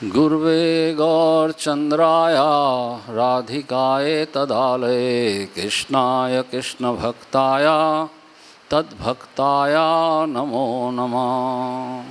गुर्वे गौरचंद्राय राधिकाय तदालये कृष्णाय कृष्णभक्ताय तद्भक्ताय नमो नमः।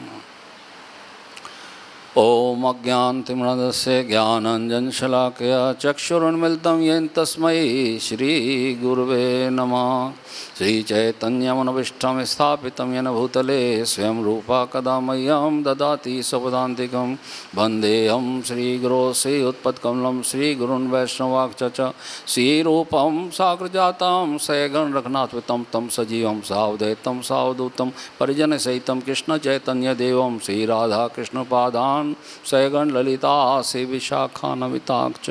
ओम अज्ञानतिमिरन्दस्य ज्ञानाञ्जनशलाकया चक्षुरुन्मिलितं येन तस्मै श्रीगुरुवे नमः। श्रीचैतन्यमनोभीष्टं स्थापितं येन भूतले स्वयं रूपा कदा मह्यं ददाति स्वपदान्तिकं। वन्देऽहं श्रीगुरो श्रीयुत्पत्कमलं श्रीगुरुन् वैष्णवांश्च श्रीरूपं साग्रजातं सगण रघुनाथवितं तं सजीवं सावधैतं सावधूतं परिजनसहितं कृष्णचैतन्यदेवं श्रीराधाकृष्णपादान् सगण ललिता से विशाखान्विताक्ष।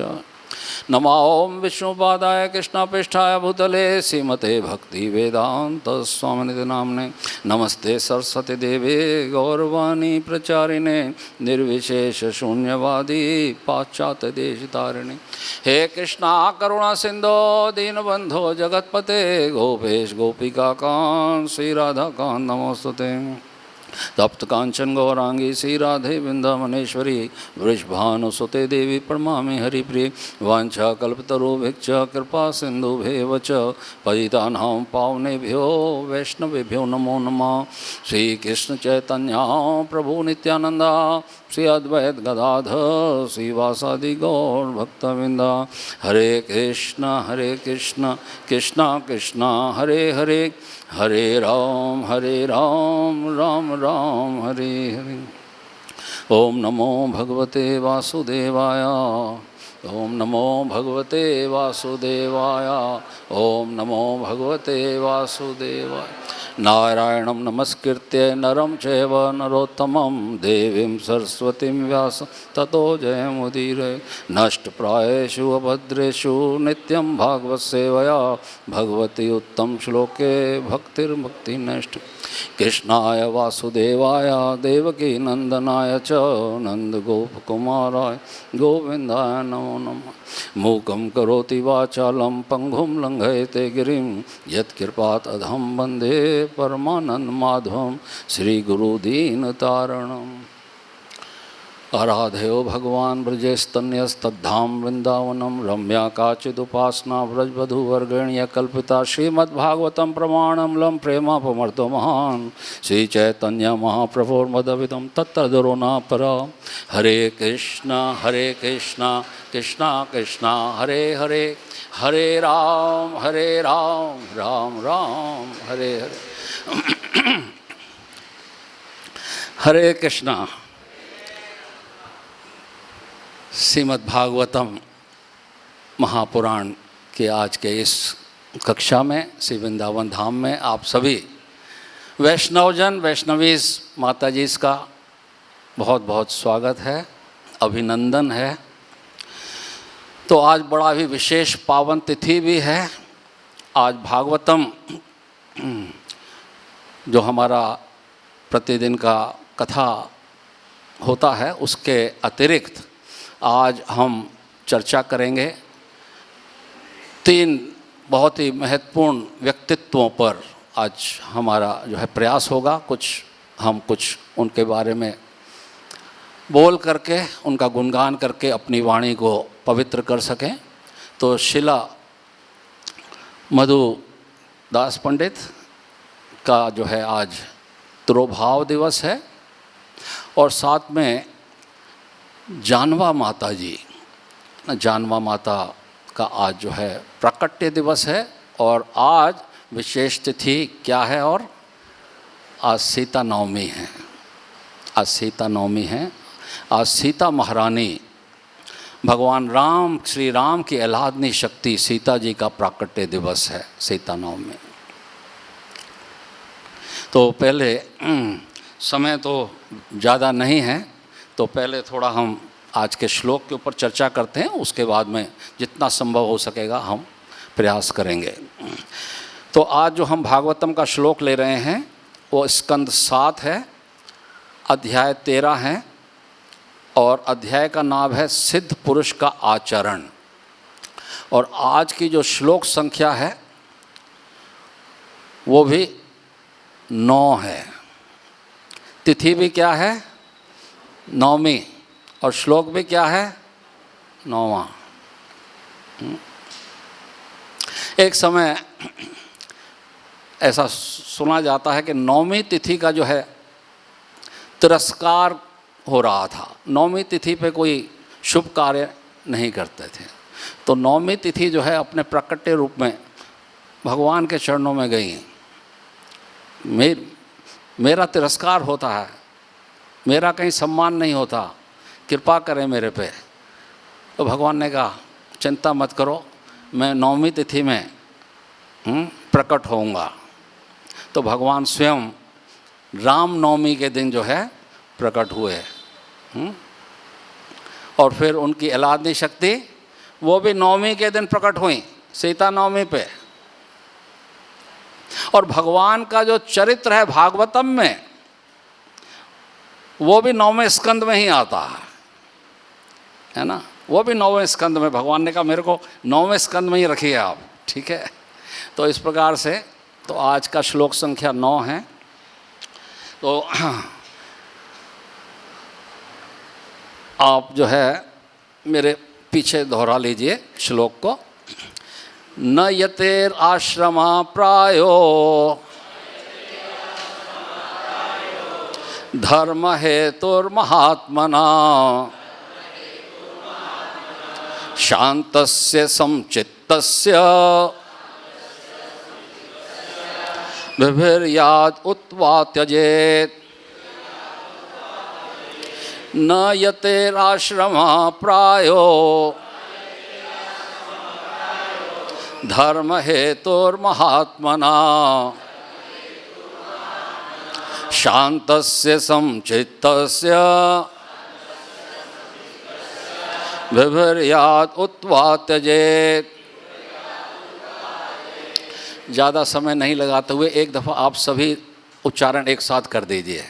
नमो विष्णुपादाय कृष्णपृष्ठाय भूतले श्रीमते भक्ति वेदांत स्वामिनिधि नाम्ने। नमस्ते सरस्वती देवे गौरवाणी प्रचारिणे निर्विशेष शून्यवादी पाश्चात्य देशतारिणे। हे कृष्णा करुणा सिंधो दीनबंधो जगतपते गोपेश गोपिका कांत श्री राधा कांत नमोस्तुते। तप्त कांचन गौरांगी श्री राधे वृंदावनेश्वरी वृषभानुसुते देवी प्रणमामि हरिप्रिय। वांछा कल्पतरुभिश्च कृपा सिंधुभ्येव च पतितानां पावनेभ्यो वैष्णवेभ्यो नमो नमः। श्रीकृष्ण चैतन्य प्रभु नित्यानंदा श्री अद्वैत गदाधर श्रीवासादि गौर भक्तवृंदा। हरे कृष्ण कृष्ण कृष्ण हरे हरे हरे राम राम राम हरे हरे। ओम नमो भगवते वासुदेवाय ओम नमो भगवते वासुदेवाय ओम नमो भगवते वासुदेवाय। नारायणं नमस्कृत्य नरं चैव नरोत्तमं देवीं सरस्वतीं व्यास ततो जयमुदीरये। नष्टप्रायेषु अभद्रेषु नित्यं भागवत सेवया भगवती उत्तम श्लोके भक्तिर्भक्तिनष्ट। कृष्णाय वासुदेवाय देवकी नंदनाय च नंदगोपकुमाराय गोविंदाय नमो नमः। मूकं करोति वाचालं पंगुं लंघयते गिरिं यत्कृपात् अधं वन्दे परमानंद माधवं श्रीगुरुदीनतारणम्। आराधयो भगवान् ब्रजेस्तन्यस्तद्धाम वृंदावनम रम्या काचिदुपासना व्रजवधूवर्गण्य कल्पिता श्रीमद्भागवतं प्रमाणमूलं प्रेमापमर्दो महान् श्रीचैतन्य महाप्रभुर्मदविदं तत्तदरो न परा। हरे कृष्णा कृष्णा कृष्णा हरे हरे हरे राम राम राम हरे हरे। हरे कृष्णा। श्रीमद्भागवतम महापुराण के आज के इस कक्षा में श्री वृंदावन धाम में आप सभी वैष्णवजन वैष्णवीज माता जी का बहुत बहुत स्वागत है, अभिनंदन है। तो आज बड़ा ही विशेष पावन तिथि भी है। आज भागवतम जो हमारा प्रतिदिन का कथा होता है उसके अतिरिक्त आज हम चर्चा करेंगे 3 बहुत ही महत्वपूर्ण व्यक्तित्वों पर। आज हमारा जो है प्रयास होगा कुछ उनके बारे में बोल करके उनका गुणगान करके अपनी वाणी को पवित्र कर सकें। तो शिला मधु दास पंडित का जो है आज तिरोभाव दिवस है और साथ में जानवा माता जी, जानवा माता का आज जो है प्राकट्य दिवस है। और आज विशेष तिथि क्या है? और आज सीता नवमी है। आज सीता नवमी है। आज सीता महारानी भगवान राम श्री राम की आह्लादनी शक्ति सीता जी का प्राकट्य दिवस है सीता नवमी। तो पहले समय तो ज़्यादा नहीं है, तो पहले थोड़ा हम आज के श्लोक के ऊपर चर्चा करते हैं, उसके बाद में जितना संभव हो सकेगा हम प्रयास करेंगे। तो आज जो हम भागवतम का श्लोक ले रहे हैं वो स्कंद 7 है, अध्याय 13 है और अध्याय का नाम है सिद्ध पुरुष का आचरण। और आज की जो श्लोक संख्या है वो भी 9 है। तिथि भी क्या है? नवमी। और श्लोक भी क्या है? 9वां। एक समय ऐसा सुना जाता है कि 9वीं तिथि का जो है तिरस्कार हो रहा था। 9वीं तिथि पे कोई शुभ कार्य नहीं करते थे, तो 9वीं तिथि जो है अपने प्राकट्य रूप में भगवान के चरणों में गई। मेरा तिरस्कार होता है, मेरा कहीं सम्मान नहीं होता, कृपा करें मेरे पे। तो भगवान ने कहा चिंता मत करो, मैं 9वीं तिथि में प्रकट होऊंगा। तो भगवान स्वयं राम नवमी के दिन जो है प्रकट हुए। और फिर उनकी अलादनी शक्ति वो भी 9वीं के दिन प्रकट हुई, सीता नवमी पे। और भगवान का जो चरित्र है भागवतम में, वो भी 9वें स्कंद में ही आता है ना। वो भी 9वें स्कंद में, भगवान ने कहा मेरे को 9वें स्कंद में ही रखिए आप, ठीक है। तो इस प्रकार से तो आज का श्लोक संख्या 9 है। तो आप जो है मेरे पीछे दोहरा लीजिए श्लोक को। न यतेर आश्रमा प्रायो धर्म हेतुर्महात्मना शांतस्य समचित्तस्य विभिर्याद उत्वा त्यजेत्। न यतेराश्रमा प्रायो धर्म हेतुर्महात्मना शांतस्य समचित्तस्य विभिर्याद उत्वा त्यजेत्। ज़्यादा समय नहीं लगाते हुए एक दफ़ा आप सभी उच्चारण एक साथ कर दीजिए।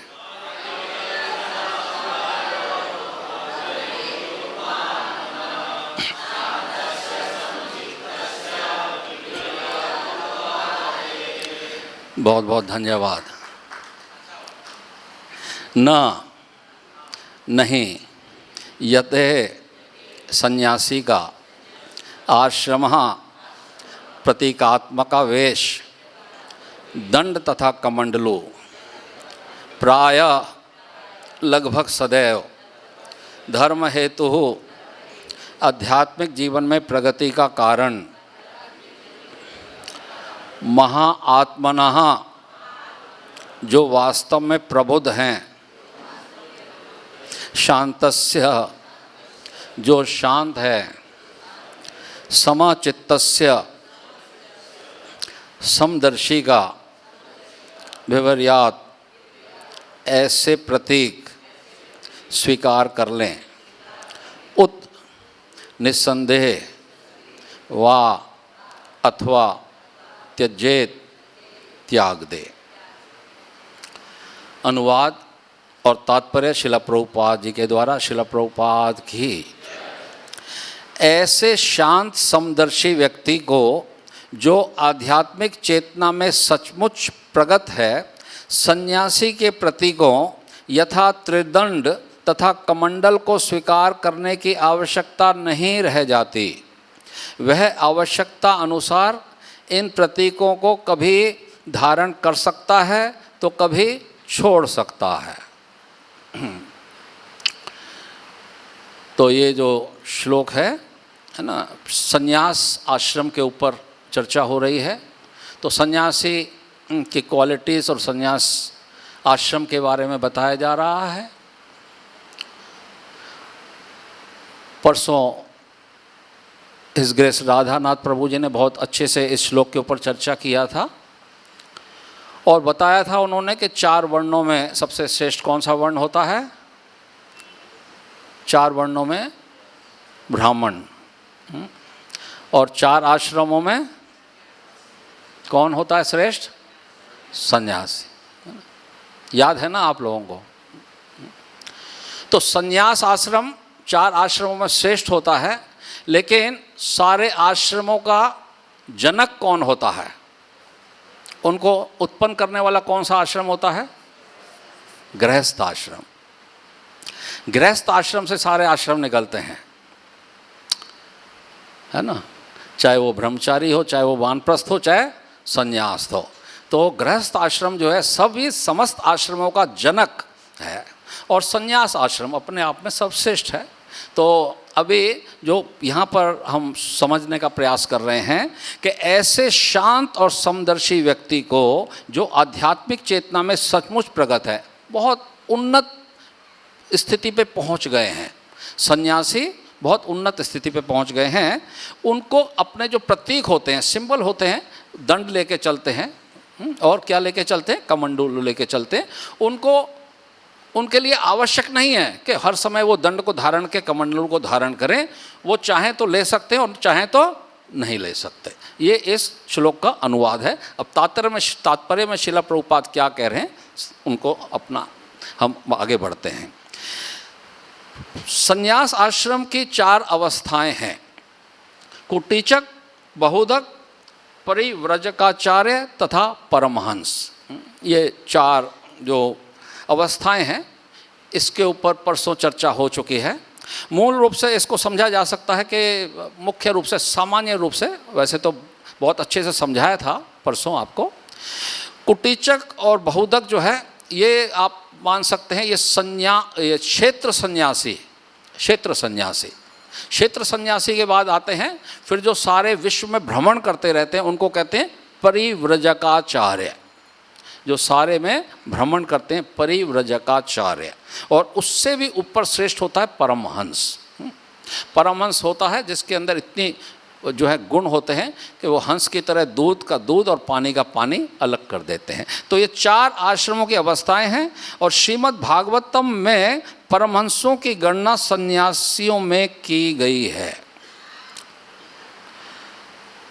बहुत बहुत धन्यवाद। न नहीं, यते सन्यासी का आश्रम प्रतीकात्मका वेश दंड तथा कमंडलू प्राय लगभग सदैव धर्म हेतु आध्यात्मिक जीवन में प्रगति का कारण महाआत्मनः जो वास्तव में प्रबुद्ध हैं, शांतस्य जो शांत है, समचित्तस्य समदर्शी का, विवर्यात ऐसे प्रतीक स्वीकार कर लें, उत निस्संदेह वा अथवा त्यजेत त्याग दे। अनुवाद और तात्पर्य शिला प्रभुपाद जी के द्वारा। शिला प्रभुपाद की ऐसे शांत समदर्शी व्यक्ति को जो आध्यात्मिक चेतना में सचमुच प्रगत है, सन्यासी के प्रतीकों यथा त्रिदंड तथा कमंडल को स्वीकार करने की आवश्यकता नहीं रह जाती। वह आवश्यकता अनुसार इन प्रतीकों को कभी धारण कर सकता है तो कभी छोड़ सकता है। तो ये जो श्लोक है ना, संन्यास आश्रम के ऊपर चर्चा हो रही है। तो सन्यासी की क्वालिटीज़ और संन्यास आश्रम के बारे में बताया जा रहा है। परसों हिज ग्रेस राधानाथ प्रभु जी ने बहुत अच्छे से इस श्लोक के ऊपर चर्चा किया था और बताया था उन्होंने कि 4 वर्णों में सबसे श्रेष्ठ कौन सा वर्ण होता है? 4 वर्णों में ब्राह्मण, और 4 आश्रमों में कौन होता है श्रेष्ठ? सन्यासी। याद है ना आप लोगों को? तो सन्यास आश्रम 4 आश्रमों में श्रेष्ठ होता है, लेकिन सारे आश्रमों का जनक कौन होता है? उनको उत्पन्न करने वाला कौन सा आश्रम होता है? गृहस्थ आश्रम। गृहस्थ आश्रम से सारे आश्रम निकलते हैं, है ना, चाहे वो ब्रह्मचारी हो, चाहे वो वानप्रस्थ हो, चाहे संन्यास्त हो। तो गृहस्थ आश्रम जो है सभी समस्त आश्रमों का जनक है और संन्यास आश्रम अपने आप में सर्वश्रेष्ठ है। तो अभी जो यहाँ पर हम समझने का प्रयास कर रहे हैं कि ऐसे शांत और समदर्शी व्यक्ति को जो आध्यात्मिक चेतना में सचमुच प्रगत है, बहुत उन्नत स्थिति पे पहुँच गए हैं, सन्यासी बहुत उन्नत स्थिति पे पहुँच गए हैं, उनको अपने जो प्रतीक होते हैं, सिंबल होते हैं, दंड लेके चलते हैं और क्या लेके चलते हैं, कमंडलू लेके चलते हैं। उनको उनके लिए आवश्यक नहीं है कि हर समय वो दंड को धारण के कमंडलू को धारण करें, वो चाहें तो ले सकते हैं और चाहें तो नहीं ले सकते। ये इस श्लोक का अनुवाद है। अब तात्पर्य में शिला प्रभुपाद क्या कह रहे हैं उनको अपना हम आगे बढ़ते हैं। संन्यास आश्रम की 4 अवस्थाएं हैं, कुटीचक, बहुदक, परिव्रजकाचार्य तथा परमहंस। ये 4 जो अवस्थाएं हैं, इसके ऊपर परसों चर्चा हो चुकी है। मूल रूप से इसको समझा जा सकता है कि मुख्य रूप से, सामान्य रूप से, वैसे तो बहुत अच्छे से समझाया था परसों आपको। कुटीचक और बहुदक जो है ये आप मान सकते हैं ये क्षेत्र सन्यासी के बाद आते हैं फिर जो सारे विश्व में भ्रमण करते रहते हैं उनको कहते हैं परिव्रजकाचार्य। जो सारे में भ्रमण करते हैं परिव्रजकाचार्य। और उससे भी ऊपर श्रेष्ठ होता है परमहंस। परमहंस होता है जिसके अंदर इतनी जो है गुण होते हैं कि वो हंस की तरह दूध का दूध और पानी का पानी अलग कर देते हैं। तो ये 4 आश्रमों की अवस्थाएं हैं और श्रीमद् भागवतम में परमहंसों की गणना सन्यासियों में की गई है।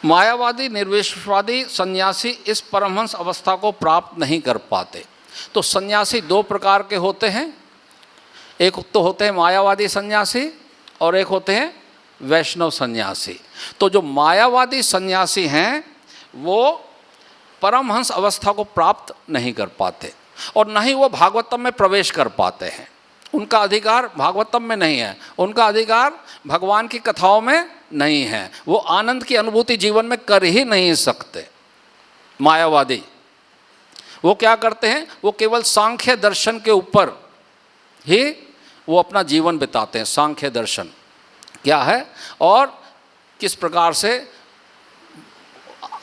मायावादी, निर्विशेषवादी सन्यासी इस परमहंस अवस्था को प्राप्त नहीं कर पाते। तो सन्यासी 2 प्रकार के होते हैं, एक तो होते हैं मायावादी सन्यासी और एक होते हैं वैष्णव सन्यासी। तो जो मायावादी सन्यासी हैं वो परमहंस अवस्था को प्राप्त नहीं कर पाते और न ही वो भागवतम में प्रवेश कर पाते हैं। उनका अधिकार भागवतम में नहीं है, उनका अधिकार भगवान की कथाओं में नहीं है, वो आनंद की अनुभूति जीवन में कर ही नहीं सकते। मायावादी वो क्या करते हैं, वो केवल सांख्य दर्शन के ऊपर ही वो अपना जीवन बिताते हैं। सांख्य दर्शन क्या है और किस प्रकार से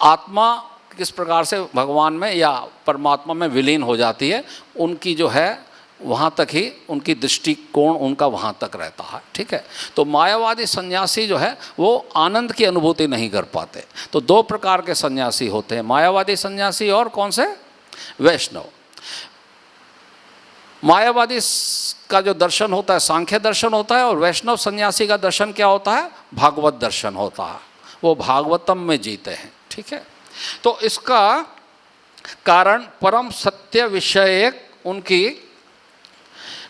आत्मा किस प्रकार से भगवान में या परमात्मा में विलीन हो जाती है, उनकी जो है वहाँ तक ही उनकी दृष्टिकोण उनका वहाँ तक रहता है। ठीक है, तो मायावादी सन्यासी जो है वो आनंद की अनुभूति नहीं कर पाते। तो 2 प्रकार के सन्यासी होते हैं, मायावादी सन्यासी और कौन से, वैष्णव। मायावादी का जो दर्शन होता है सांख्य दर्शन होता है और वैष्णव सन्यासी का दर्शन क्या होता है, भागवत दर्शन होता है। वो भागवतम में जीते हैं। ठीक है, तो इसका कारण परम सत्य विषय उनकी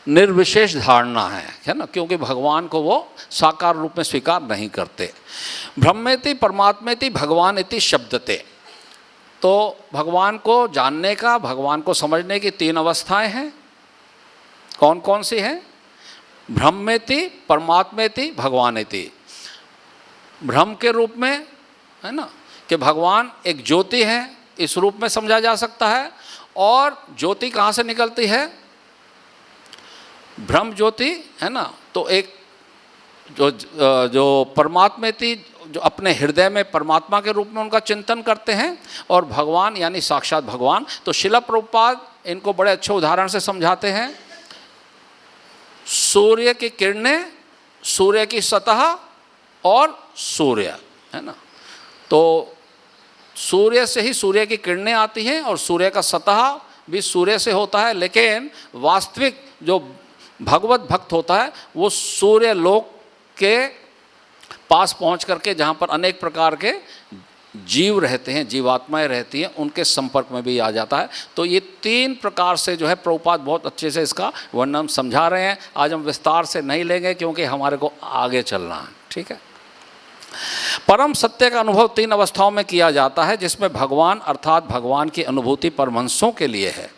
निर्विशेष धारणा है ना, क्योंकि भगवान को वो साकार रूप में स्वीकार नहीं करते। ब्रह्मेति परमात्मेति भगवान इति शब्दते। तो भगवान को जानने का, भगवान को समझने की 3 अवस्थाएं हैं। कौन कौन सी हैं, ब्रह्मेति, परमात्मेति, भगवानेति। ब्रह्म के रूप में है ना कि भगवान एक ज्योति है, इस रूप में समझा जा सकता है। और ज्योति कहाँ से निकलती है, ब्रह्म ज्योति है ना। तो एक जो परमात्मेति जो अपने हृदय में परमात्मा के रूप में उनका चिंतन करते हैं और भगवान यानी साक्षात भगवान। तो शिला प्रभुपाद इनको बड़े अच्छे उदाहरण से समझाते हैं। सूर्य की किरणें, सूर्य की सतह और सूर्य है ना। तो सूर्य से ही सूर्य की किरणें आती हैं और सूर्य का सतह भी सूर्य से होता है। लेकिन वास्तविक जो भगवत भक्त होता है वो सूर्य लोक के पास पहुंच करके, जहाँ पर अनेक प्रकार के जीव रहते हैं, जीवात्माएं रहती हैं, उनके संपर्क में भी आ जाता है। तो ये 3 प्रकार से जो है प्रभुपाद बहुत अच्छे से इसका वर्णन समझा रहे हैं। आज हम विस्तार से नहीं लेंगे क्योंकि हमारे को आगे चलना है। ठीक है, परम सत्य का अनुभव 3 अवस्थाओं में किया जाता है, जिसमें भगवान अर्थात भगवान की अनुभूति परमहंसों के लिए है।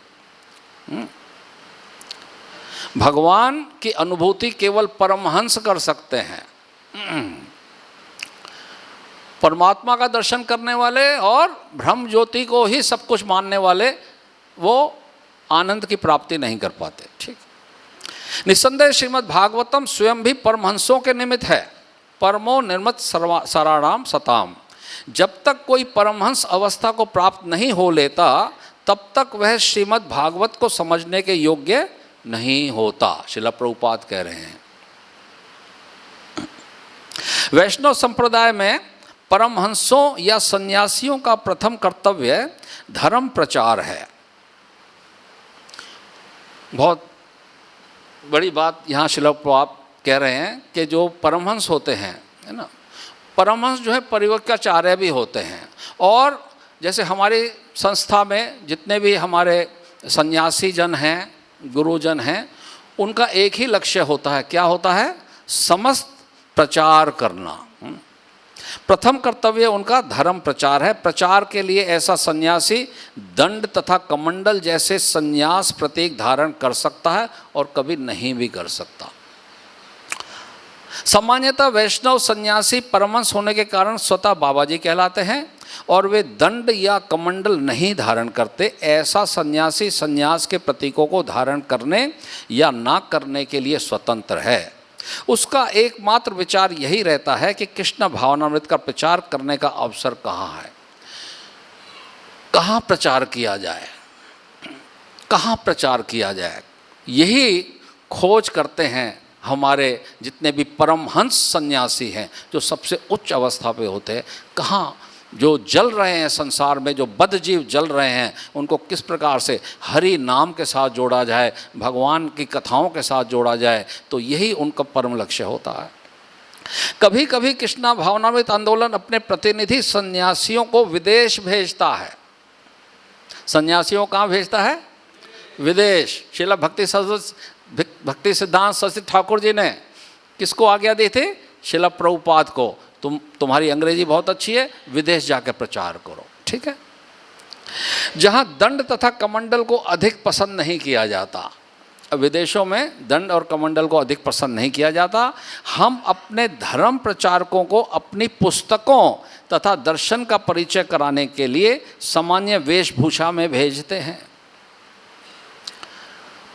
भगवान की अनुभूति केवल परमहंस कर सकते हैं। परमात्मा का दर्शन करने वाले और ब्रह्म ज्योति को ही सब कुछ मानने वाले वो आनंद की प्राप्ति नहीं कर पाते। ठीक, निस्संदेह श्रीमद् भागवतम स्वयं भी परमहंसों के निमित्त है। परमो निर्मत सराणाम सताम। जब तक कोई परमहंस अवस्था को प्राप्त नहीं हो लेता तब तक वह श्रीमद् भागवत को समझने के योग्य नहीं होता, श्रील प्रभुपाद कह रहे हैं। वैष्णव संप्रदाय में परमहंसों या सन्यासियों का प्रथम कर्तव्य धर्म प्रचार है। बहुत बड़ी बात यहाँ श्रील प्रभुपाद कह रहे हैं कि जो परमहंस होते हैं, है ना, परमहंस जो है परिवक्राचार्य भी होते हैं। और जैसे हमारी संस्था में जितने भी हमारे सन्यासी जन हैं, गुरुजन हैं, उनका एक ही लक्ष्य होता है। क्या होता है? समस्त प्रचार करना। प्रथम कर्तव्य उनका धर्म प्रचार है। प्रचार के लिए ऐसा सन्यासी दंड तथा कमंडल जैसे सन्यास प्रतीक धारण कर सकता है और कभी नहीं भी कर सकता। सामान्यतः वैष्णव सन्यासी परमहंस होने के कारण स्वतः बाबा जी कहलाते हैं और वे दंड या कमंडल नहीं धारण करते। ऐसा सन्यासी सन्यास के प्रतीकों को धारण करने या ना करने के लिए स्वतंत्र है। उसका एकमात्र विचार यही रहता है कि कृष्ण भावनामृत का प्रचार करने का अवसर कहाँ है, कहाँ प्रचार किया जाए, कहाँ प्रचार किया जाए, यही खोज करते हैं हमारे जितने भी परमहंस सन्यासी हैं, जो सबसे उच्च अवस्था पे होते हैं। कहाँ जो जल रहे हैं संसार में, जो बद्ध जीव जल रहे हैं, उनको किस प्रकार से हरि नाम के साथ जोड़ा जाए, भगवान की कथाओं के साथ जोड़ा जाए, तो यही उनका परम लक्ष्य होता है। कभी कभी कृष्णा भावनामृत आंदोलन अपने प्रतिनिधि सन्यासियों को विदेश भेजता है। सन्यासियों कहाँ भेजता है? विदेश। श्रील भक्ति सिद्धांत सरस्वती ठाकुर जी ने किसको आज्ञा दी थी? श्रील प्रभुपाद को। तुम्हारी अंग्रेजी बहुत अच्छी है, विदेश जाकर प्रचार करो। ठीक है, जहां दंड तथा कमंडल को अधिक पसंद नहीं किया जाता, विदेशों में दंड और कमंडल को अधिक पसंद नहीं किया जाता, हम अपने धर्म प्रचारकों को अपनी पुस्तकों तथा दर्शन का परिचय कराने के लिए सामान्य वेशभूषा में भेजते हैं।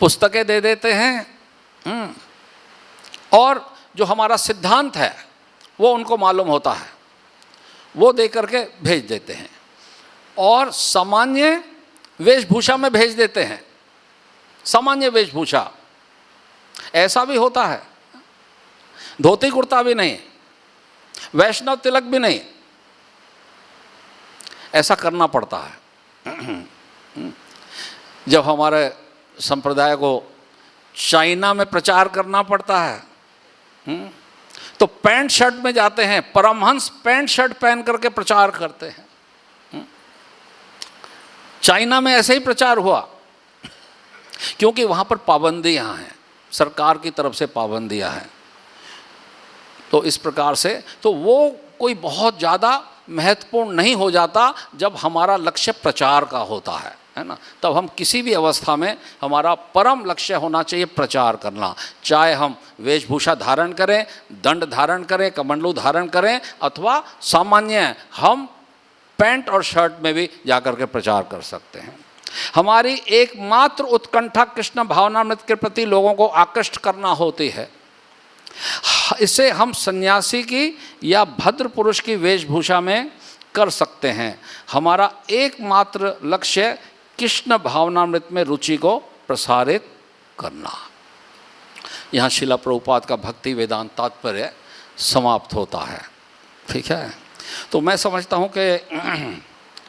पुस्तकें दे देते हैं और जो हमारा सिद्धांत है वो उनको मालूम होता है, वो दे करके भेज देते हैं और सामान्य वेशभूषा में भेज देते हैं। सामान्य वेशभूषा, ऐसा भी होता है, धोती कुर्ता भी नहीं, वैष्णव तिलक भी नहीं, ऐसा करना पड़ता है। जब हमारे संप्रदाय को चाइना में प्रचार करना पड़ता है तो पैंट शर्ट में जाते हैं। परमहंस पैंट शर्ट पहन करके प्रचार करते हैं। चाइना में ऐसे ही प्रचार हुआ क्योंकि वहाँ पर पाबंदियाँ हैं, सरकार की तरफ से पाबंदियाँ हैं। तो इस प्रकार से तो वो कोई बहुत ज़्यादा महत्वपूर्ण नहीं हो जाता जब हमारा लक्ष्य प्रचार का होता है ना। तब हम किसी भी अवस्था में हमारा परम लक्ष्य होना चाहिए प्रचार करना। चाहे हम वेशभूषा धारण करें, दंड धारण करें, कमंडलू धारण करें, अथवा सामान्य हम पैंट और शर्ट में भी जाकर के प्रचार कर सकते हैं। हमारी एकमात्र उत्कंठा कृष्ण भावनामृत के प्रति लोगों को आकृष्ट करना होती है। इसे हम सन्यासी की या भद्र पुरुष की वेशभूषा में कर सकते हैं। हमारा एकमात्र लक्ष्य कृष्ण भावनामृत में रुचि को प्रसारित करना। यहाँ श्रील प्रभुपाद का भक्ति वेदांत तात्पर्य समाप्त होता है। ठीक है, तो मैं समझता हूँ कि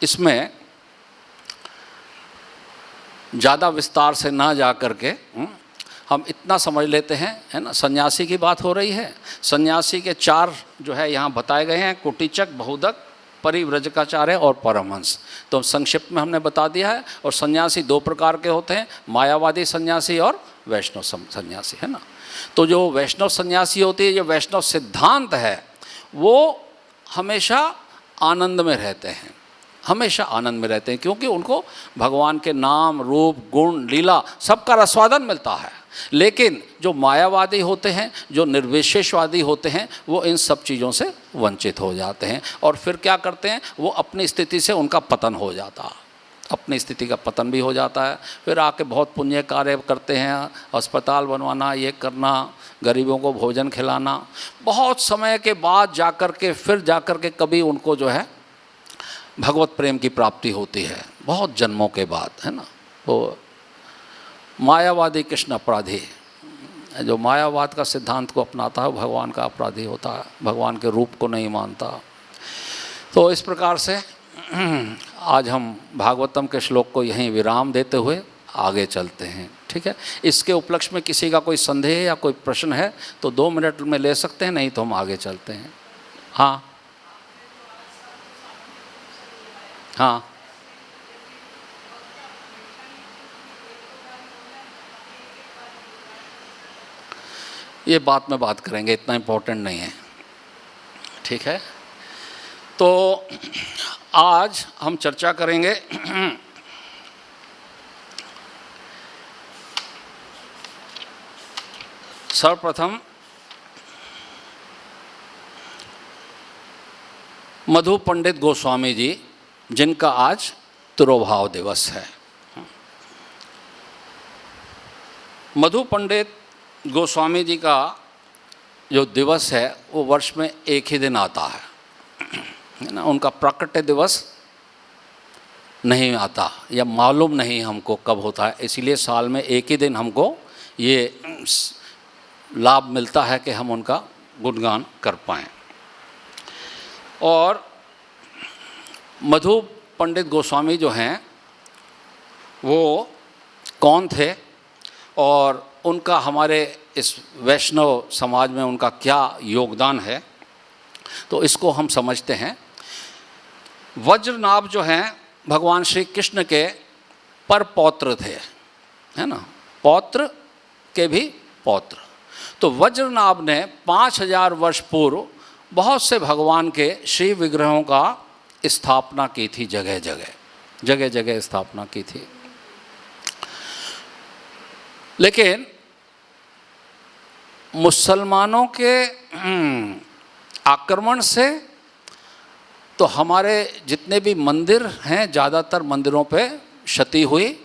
इसमें ज़्यादा विस्तार से ना जा कर के हम इतना समझ लेते हैं, है ना। सन्यासी की बात हो रही है। सन्यासी के चार जो है यहाँ बताए गए हैं, कुटीचक, बहुदक, परिव्रजकाचार्य और परमहंस। तो संक्षिप्त में हमने बता दिया है। और सन्यासी दो प्रकार के होते हैं, मायावादी सन्यासी और वैष्णव सन्यासी, है ना। तो जो वैष्णव सन्यासी होती है, जो वैष्णव सिद्धांत है, वो हमेशा आनंद में रहते हैं, हमेशा आनंद में रहते हैं, क्योंकि उनको भगवान के नाम, रूप, गुण, लीला सबका रसवादन मिलता है। लेकिन जो मायावादी होते हैं, जो निर्विशेषवादी होते हैं, वो इन सब चीज़ों से वंचित हो जाते हैं और फिर क्या करते हैं, वो अपनी स्थिति से उनका पतन हो जाता है, अपनी स्थिति का पतन भी हो जाता है। फिर आके बहुत पुण्य कार्य करते हैं, अस्पताल बनवाना, ये करना, गरीबों को भोजन खिलाना, बहुत समय के बाद जाकर के फिर जाकर के कभी उनको जो है भगवत प्रेम की प्राप्ति होती है, बहुत जन्मों के बाद, है ना। वो मायावादी कृष्ण अपराधी, जो मायावाद का सिद्धांत को अपनाता है वो भगवान का अपराधी होता है, भगवान के रूप को नहीं मानता। तो इस प्रकार से आज हम भागवतम के श्लोक को यहीं विराम देते हुए आगे चलते हैं, ठीक है। इसके उपलक्ष्य में किसी का कोई संदेह या कोई प्रश्न है तो 2 मिनट में ले सकते हैं, नहीं तो हम आगे चलते हैं। हाँ हाँ, ये बात में बात करेंगे, इतना इम्पोर्टेंट नहीं है, ठीक है। तो आज हम चर्चा करेंगे सर्वप्रथम मधु पंडित गोस्वामी जी, जिनका आज तिरोभाव दिवस है। मधु पंडित गोस्वामी जी का जो दिवस है वो वर्ष में एक ही दिन आता है ना, उनका प्राकट्य दिवस नहीं आता या मालूम नहीं हमको कब होता है, इसीलिए साल में एक ही दिन हमको ये लाभ मिलता है कि हम उनका गुणगान कर पाएँ। और मधु पंडित गोस्वामी जो हैं वो कौन थे और उनका हमारे इस वैष्णव समाज में उनका क्या योगदान है, तो इसको हम समझते हैं। वज्रनाभ जो हैं भगवान श्री कृष्ण के पर पौत्र थे, है ना, पौत्र के भी पौत्र। तो वज्रनाभ ने 5000 वर्ष पूर्व बहुत से भगवान के श्री विग्रहों का स्थापना की थी, जगह जगह स्थापना की थी। लेकिन मुसलमानों के आक्रमण से तो हमारे जितने भी मंदिर हैं, ज़्यादातर मंदिरों पे क्षति हुई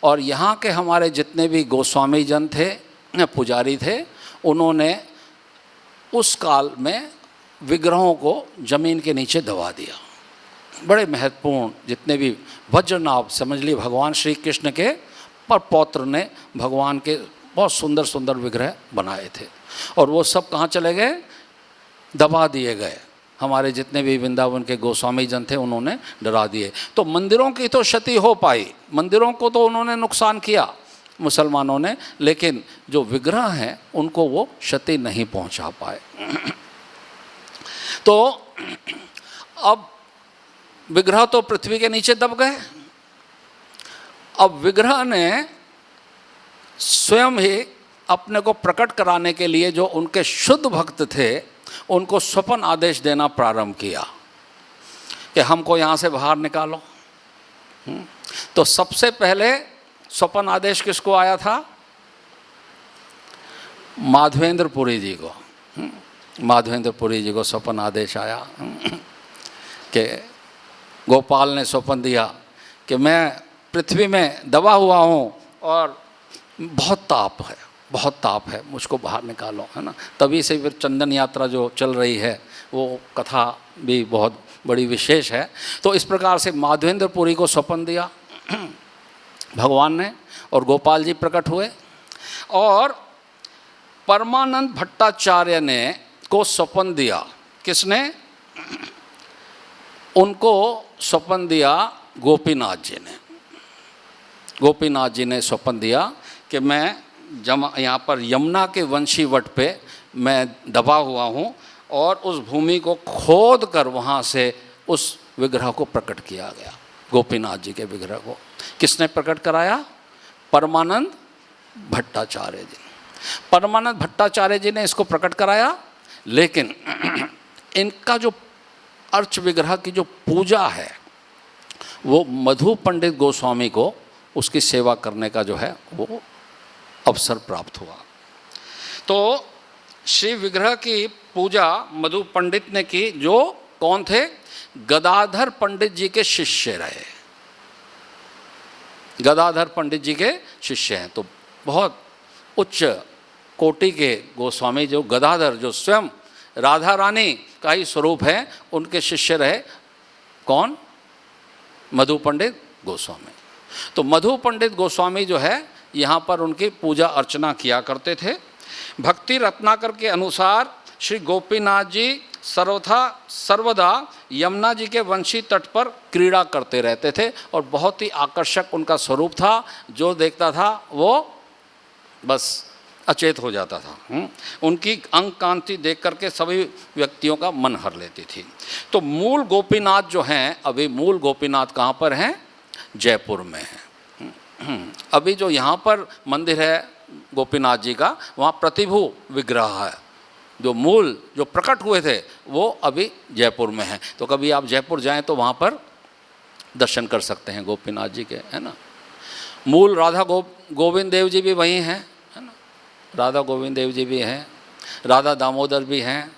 और यहाँ के हमारे जितने भी गोस्वामी जन थे, पुजारी थे, उन्होंने उस काल में विग्रहों को ज़मीन के नीचे दबा दिया। बड़े महत्वपूर्ण जितने भी वज्रनाभ, समझ लिए भगवान श्री कृष्ण के पर पौत्र ने भगवान के बहुत सुंदर सुंदर विग्रह बनाए थे और वो सब कहाँ चले गए, दबा दिए गए। हमारे जितने भी वृंदावन के गोस्वामी जन थे उन्होंने डरा दिए। तो मंदिरों की तो क्षति हो पाई, मंदिरों को तो उन्होंने नुकसान किया मुसलमानों ने, लेकिन जो विग्रह हैं उनको वो क्षति नहीं पहुंचा पाए। तो अब विग्रह तो पृथ्वी के नीचे दब गए। अब विग्रह ने स्वयं ही अपने को प्रकट कराने के लिए जो उनके शुद्ध भक्त थे उनको स्वपन आदेश देना प्रारंभ किया कि हमको यहाँ से बाहर निकालो। तो सबसे पहले स्वपन आदेश किसको आया था, माधवेंद्रपुरी जी को। माधवेंद्रपुरी जी को स्वपन आदेश आया कि गोपाल ने स्वपन दिया कि मैं पृथ्वी में दबा हुआ हूँ और बहुत ताप है, मुझको बाहर निकालो, है ना। तभी से फिर चंदन यात्रा जो चल रही है वो कथा भी बहुत बड़ी विशेष है। तो इस प्रकार से माधवेंद्रपुरी को स्वपन दिया भगवान ने और गोपाल जी प्रकट हुए। और परमानंद भट्टाचार्य ने को स्वपन दिया, किसने, उनको स्वपन दिया गोपीनाथ जी ने। गोपीनाथ जी ने स्वपन दिया कि मैं यहाँ पर यमुना के वंशी वट पे मैं दबा हुआ हूँ और उस भूमि को खोद कर वहाँ से उस विग्रह को प्रकट किया गया। गोपीनाथ जी के विग्रह को किसने प्रकट कराया, परमानंद भट्टाचार्य जी। परमानंद भट्टाचार्य जी ने इसको प्रकट कराया, लेकिन इनका जो अर्च विग्रह की जो पूजा है वो मधु पंडित गोस्वामी को उसकी सेवा करने का जो है वो अवसर प्राप्त हुआ। तो श्री विग्रह की पूजा मधु पंडित ने की, जो कौन थे? गदाधर पंडित जी के शिष्य रहे। गदाधर पंडित जी के शिष्य हैं। तो बहुत उच्च कोटि के गोस्वामी जो गदाधर, जो स्वयं राधा रानी का ही स्वरूप है, उनके शिष्य रहे। कौन? मधु पंडित गोस्वामी। तो मधु पंडित गोस्वामी जो है यहाँ पर उनकी पूजा अर्चना किया करते थे। भक्ति रत्नाकर के अनुसार श्री गोपीनाथ जी सर्वदा यमुना जी के वंशी तट पर क्रीड़ा करते रहते थे और बहुत ही आकर्षक उनका स्वरूप था। जो देखता था वो बस अचेत हो जाता था। उनकी अंग कांति देख करके सभी व्यक्तियों का मन हर लेती थी। तो मूल गोपीनाथ जो हैं, अभी मूल गोपीनाथ कहाँ पर हैं? जयपुर में हैं। अभी जो यहाँ पर मंदिर है गोपीनाथ जी का, वहाँ प्रतिभू विग्रह है। जो मूल जो प्रकट हुए थे वो अभी जयपुर में हैं। तो कभी आप जयपुर जाएं तो वहाँ पर दर्शन कर सकते हैं गोपीनाथ जी के, है ना। मूल राधा गोविंद देव जी भी वहीं हैं, है ना। राधा गोविंद देव जी भी हैं, राधा दामोदर भी हैं,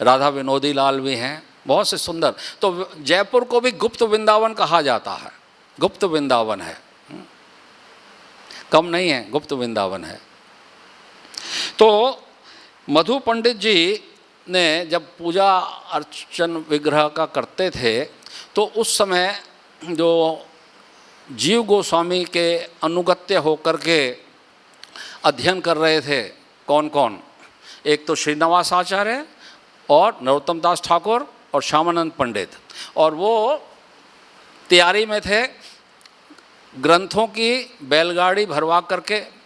राधा विनोदी लाल भी हैं, बहुत से सुंदर। तो जयपुर को भी गुप्त वृंदावन कहा जाता है। गुप्त वृंदावन है, कम नहीं है, गुप्त वृंदावन है। तो मधु पंडित जी ने जब पूजा अर्चन विग्रह का करते थे तो उस समय जो जीव गोस्वामी के अनुगत्य होकर के अध्ययन कर रहे थे, कौन कौन? एक तो श्रीनिवास आचार्य और नरोत्तम दास ठाकुर और श्यामानंद पंडित, और वो तैयारी में थे ग्रंथों की बैलगाड़ी भरवा करके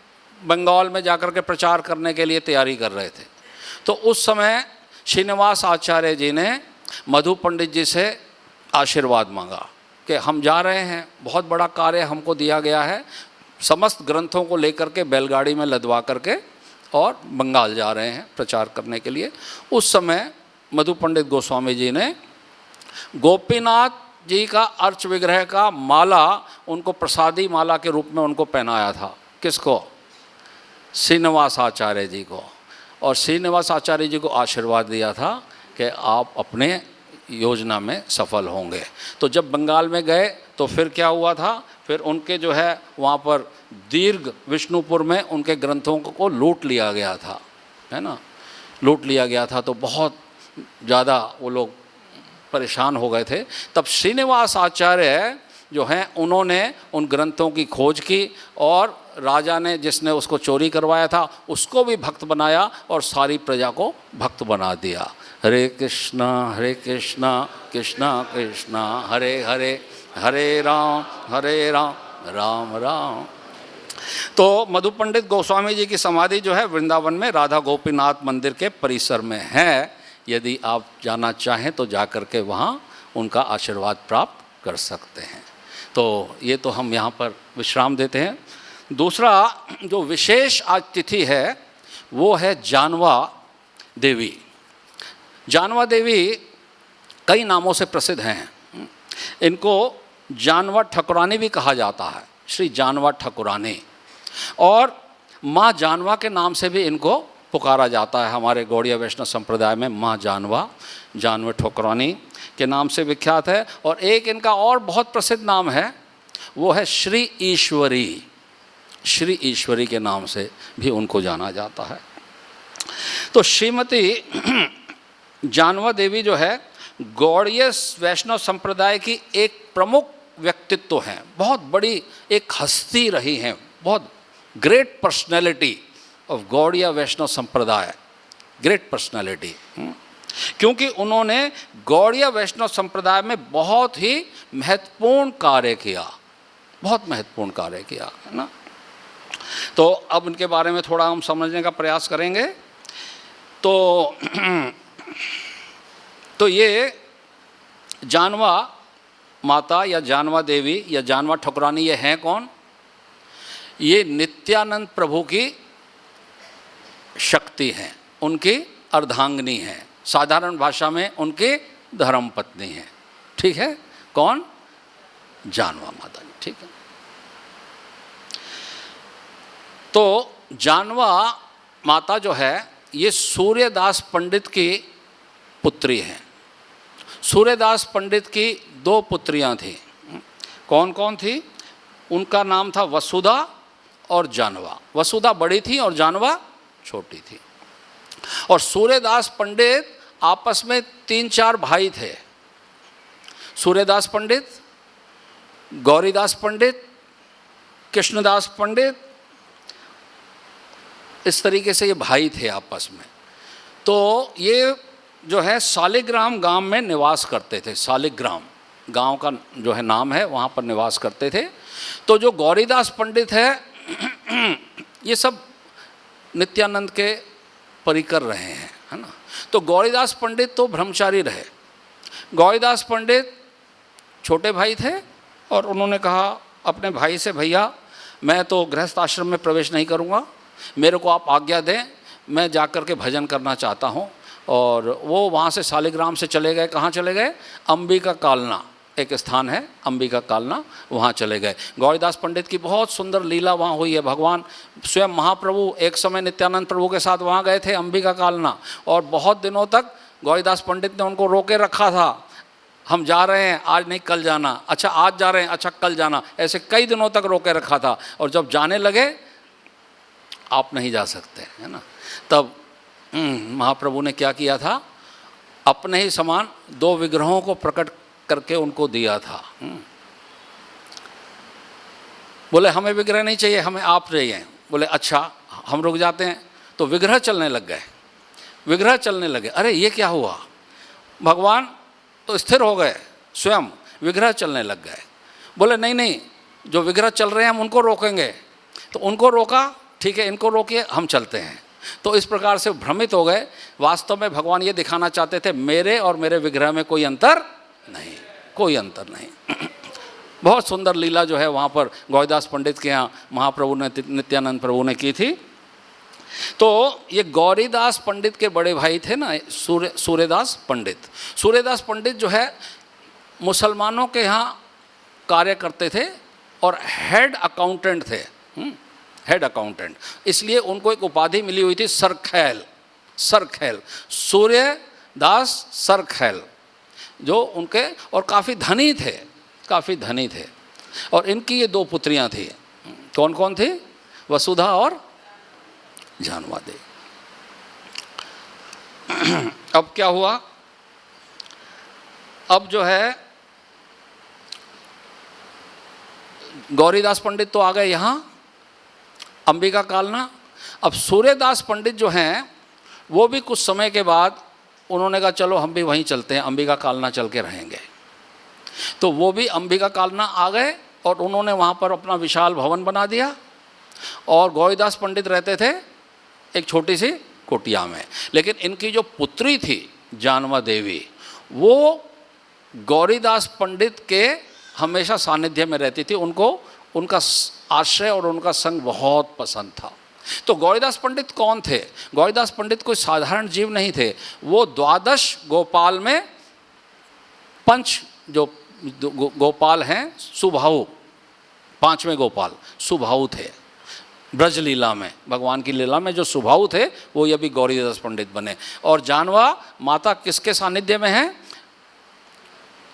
बंगाल में जाकर के प्रचार करने के लिए तैयारी कर रहे थे। तो उस समय श्रीनिवास आचार्य जी ने मधु पंडित जी से आशीर्वाद मांगा कि हम जा रहे हैं, बहुत बड़ा कार्य हमको दिया गया है, समस्त ग्रंथों को लेकर के बैलगाड़ी में लदवा करके और बंगाल जा रहे हैं प्रचार करने के लिए। उस समय मधु पंडित गोस्वामी जी ने गोपीनाथ जी का अर्च विग्रह का माला उनको प्रसादी माला के रूप में उनको पहनाया था। किसको? श्रीनिवास आचार्य जी को। और श्रीनिवास आचार्य जी को आशीर्वाद दिया था कि आप अपने योजना में सफल होंगे। तो जब बंगाल में गए तो फिर क्या हुआ था? फिर उनके जो है वहाँ पर दीर्घ विष्णुपुर में उनके ग्रंथों को लूट लिया गया था, है ना, लूट लिया गया था। तो बहुत ज़्यादा वो लोग परेशान हो गए थे। तब श्रीनिवास आचार्य जो हैं उन्होंने उन ग्रंथों की खोज की और राजा ने जिसने उसको चोरी करवाया था उसको भी भक्त बनाया और सारी प्रजा को भक्त बना दिया। हरे कृष्णा कृष्णा कृष्णा हरे हरे, हरे राम राम राम। तो मधु पंडित गोस्वामी जी की समाधि जो है वृंदावन में राधा गोपीनाथ मंदिर के परिसर में है। यदि आप जाना चाहें तो जा कर के वहाँ उनका आशीर्वाद प्राप्त कर सकते हैं। तो ये तो हम यहाँ पर विश्राम देते हैं। दूसरा जो विशेष आज तिथि है वो है जानवा देवी। जानवा देवी कई नामों से प्रसिद्ध हैं। इनको जानवा ठकुरानी भी कहा जाता है, श्री जानवा ठकुरानी, और माँ जानवा के नाम से भी इनको पुकारा जाता है। हमारे गौड़िया वैष्णव संप्रदाय में माँ जानवा ठकुरानी के नाम से विख्यात है। और एक इनका और बहुत प्रसिद्ध नाम है, वो है श्री ईश्वरी। श्री ईश्वरी के नाम से भी उनको जाना जाता है। तो श्रीमती जानवा देवी जो है गौड़ीय वैष्णव संप्रदाय की एक प्रमुख व्यक्तित्व हैं, बहुत बड़ी एक हस्ती रही हैं, बहुत ग्रेट पर्सनैलिटी ऑफ गौड़ीय वैष्णव संप्रदाय, ग्रेट पर्सनैलिटी। क्योंकि उन्होंने गौड़ीय वैष्णव संप्रदाय में बहुत ही महत्वपूर्ण कार्य किया, बहुत महत्वपूर्ण कार्य किया, है ना। तो अब उनके बारे में थोड़ा हम समझने का प्रयास करेंगे। तो ये जानवा माता या जानवा देवी या जानवा ठकुरानी ये हैं कौन? ये नित्यानंद प्रभु की शक्ति हैं, उनकी अर्धांगिनी हैं, साधारण भाषा में उनकी धर्मपत्नी हैं। ठीक है, कौन? जानवा माता जी। ठीक है। तो जानवा माता जो है ये सूर्यदास पंडित की पुत्री हैं। सूर्यदास पंडित की 2 पुत्रियां थी। कौन कौन थी? उनका नाम था वसुधा और जानवा। वसुधा बड़ी थी और जानवा छोटी थी। और सूर्यदास पंडित आपस में 3-4 भाई थे। सूर्यदास पंडित, गौरीदास पंडित, कृष्णदास पंडित, इस तरीके से ये भाई थे आपस में। तो ये जो है शालिग्राम गांव में निवास करते थे। शालिग्राम गांव का जो है नाम है, वहाँ पर निवास करते थे। तो जो गौरीदास पंडित है ये सब नित्यानंद के परिकर रहे हैं, है ना। तो गौरीदास पंडित तो ब्रह्मचारी रहे। गौरीदास पंडित छोटे भाई थे और उन्होंने कहा अपने भाई से, भैया मैं तो गृहस्थ आश्रम में प्रवेश नहीं करूँगा, मेरे को आप आज्ञा दें, मैं जाकर के भजन करना चाहता हूँ। और वो वहाँ से शालिग्राम से चले गए। कहाँ चले गए? अंबिका कालना एक स्थान है, अंबिका कालना, वहाँ चले गए। गौरीदास पंडित की बहुत सुंदर लीला वहाँ हुई है। भगवान स्वयं महाप्रभु एक समय नित्यानंद प्रभु के साथ वहाँ गए थे अंबिका कालना, और बहुत दिनों तक गौरीदास पंडित ने उनको रोके रखा था। हम जा रहे हैं, आज नहीं कल जाना, अच्छा आज जा रहे हैं, अच्छा कल जाना, ऐसे कई दिनों तक रोके रखा था। और जब जाने लगे, आप नहीं जा सकते, है ना, तब महाप्रभु ने क्या किया था? अपने ही समान 2 विग्रहों को प्रकट करके उनको दिया था। बोले हमें विग्रह नहीं चाहिए, हमें आप चाहिए। बोले अच्छा हम रुक जाते हैं। तो विग्रह चलने लग गए, विग्रह चलने लगे। अरे ये क्या हुआ? भगवान तो स्थिर हो गए, स्वयं विग्रह चलने लग गए। बोले नहीं नहीं, जो विग्रह चल रहे हैं हम उनको रोकेंगे। तो उनको रोका, ठीक है इनको रोकिए, हम चलते हैं। तो इस प्रकार से भ्रमित हो गए। वास्तव में भगवान ये दिखाना चाहते थे मेरे और मेरे विग्रह में कोई अंतर नहीं, कोई अंतर नहीं। बहुत सुंदर लीला जो है वहाँ पर गौरीदास पंडित के यहाँ महाप्रभु ने, नित्यानंद प्रभु ने की थी। तो ये गौरीदास पंडित के बड़े भाई थे ना, सूर्यदास पंडित। सूर्यदास पंडित जो है मुसलमानों के यहाँ कार्य करते थे और हेड अकाउंटेंट थे, हेड अकाउंटेंट। इसलिए उनको एक उपाधि मिली हुई थी सरखैल, सरखैल, सूर्यदास सरखैल, जो उनके, और काफ़ी धनी थे, काफ़ी धनी थे। और इनकी ये 2 पुत्रियां थी। कौन कौन थी? वसुधा और जानवा देवी। अब क्या हुआ? अब जो है गौरीदास पंडित तो आ गए यहाँ अंबिका कालना। अब सूर्यदास पंडित जो हैं वो भी कुछ समय के बाद उन्होंने कहा चलो हम भी वहीं चलते हैं, अंबिका कालना चल के रहेंगे। तो वो भी अंबिका कालना आ गए और उन्होंने वहाँ पर अपना विशाल भवन बना दिया। और गौरीदास पंडित रहते थे एक छोटी सी कुटिया में। लेकिन इनकी जो पुत्री थी जानवा देवी, वो गौरीदास पंडित के हमेशा सानिध्य में रहती थी। उनको उनका आश्रय और उनका संग बहुत पसंद था। तो गौरीदास पंडित कौन थे? गौरीदास पंडित कोई साधारण जीव नहीं थे। वो 12 गोपाल में पंच जो गोपाल हैं सुभाऊ, 5वें गोपाल सुभाऊ थे। ब्रज लीला में, भगवान की लीला में जो सुभाऊ थे वो ये भी गौरीदास पंडित बने। और जानवा माता किसके सानिध्य में है?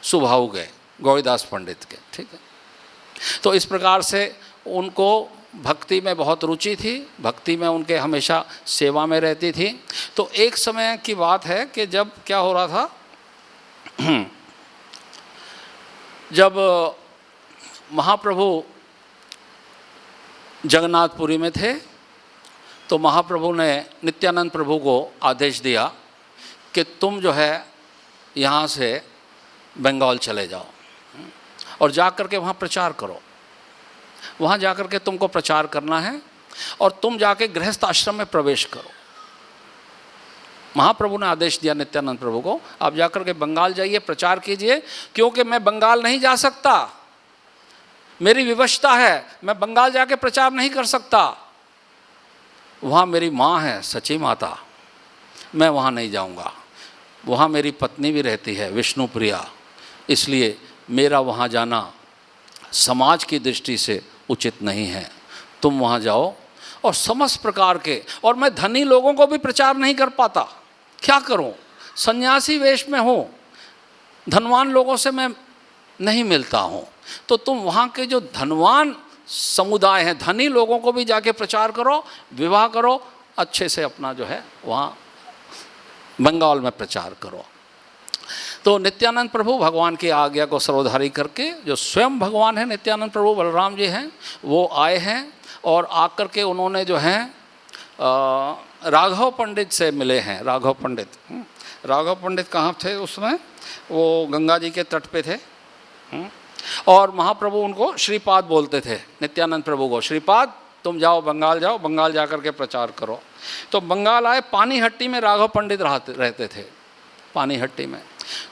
सुभाऊ के, गौरीदास पंडित के, ठीक है। तो इस प्रकार से उनको भक्ति में बहुत रुचि थी, भक्ति में उनके हमेशा सेवा में रहती थी। तो एक समय की बात है कि जब क्या हो रहा था, जब महाप्रभु जगन्नाथपुरी में थे तो महाप्रभु ने नित्यानंद प्रभु को आदेश दिया कि तुम जो है यहाँ से बंगाल चले जाओ और जा कर के वहाँ प्रचार करो। वहाँ जा कर के तुमको प्रचार करना है और तुम जाके गृहस्थ आश्रम में प्रवेश करो। महाप्रभु ने आदेश दिया नित्यानंद प्रभु को, आप जाकर के बंगाल जाइए, प्रचार कीजिए। क्योंकि मैं बंगाल नहीं जा सकता, मेरी विवशता है, मैं बंगाल जाके प्रचार नहीं कर सकता। वहाँ मेरी माँ है सची माता, मैं वहाँ नहीं जाऊँगा। वहाँ मेरी पत्नी भी रहती है विष्णु प्रिया, इसलिए मेरा वहाँ जाना समाज की दृष्टि से उचित नहीं है। तुम वहाँ जाओ। और समस्त प्रकार के, और मैं धनी लोगों को भी प्रचार नहीं कर पाता, क्या करूं? सन्यासी वेश में हूं, धनवान लोगों से मैं नहीं मिलता हूं। तो तुम वहाँ के जो धनवान समुदाय हैं, धनी लोगों को भी जाके प्रचार करो, विवाह करो, अच्छे से अपना जो है वहाँ बंगाल में प्रचार करो। तो नित्यानंद प्रभु भगवान की आज्ञा को सर्वधारी करके, जो स्वयं भगवान है नित्यानंद प्रभु बलराम जी हैं, वो आए हैं और आकर के उन्होंने जो है राघव पंडित से मिले हैं। राघव पंडित कहाँ थे उसमें? वो गंगा जी के तट पे थे। और महाप्रभु उनको श्रीपाद बोलते थे, नित्यानंद प्रभु को, श्रीपाद तुम जाओ बंगाल, जाओ बंगाल जा कर के प्रचार करो। तो बंगाल आए, पानीहट्टी में राघव पंडित रहते थे, पानीहट्टी में।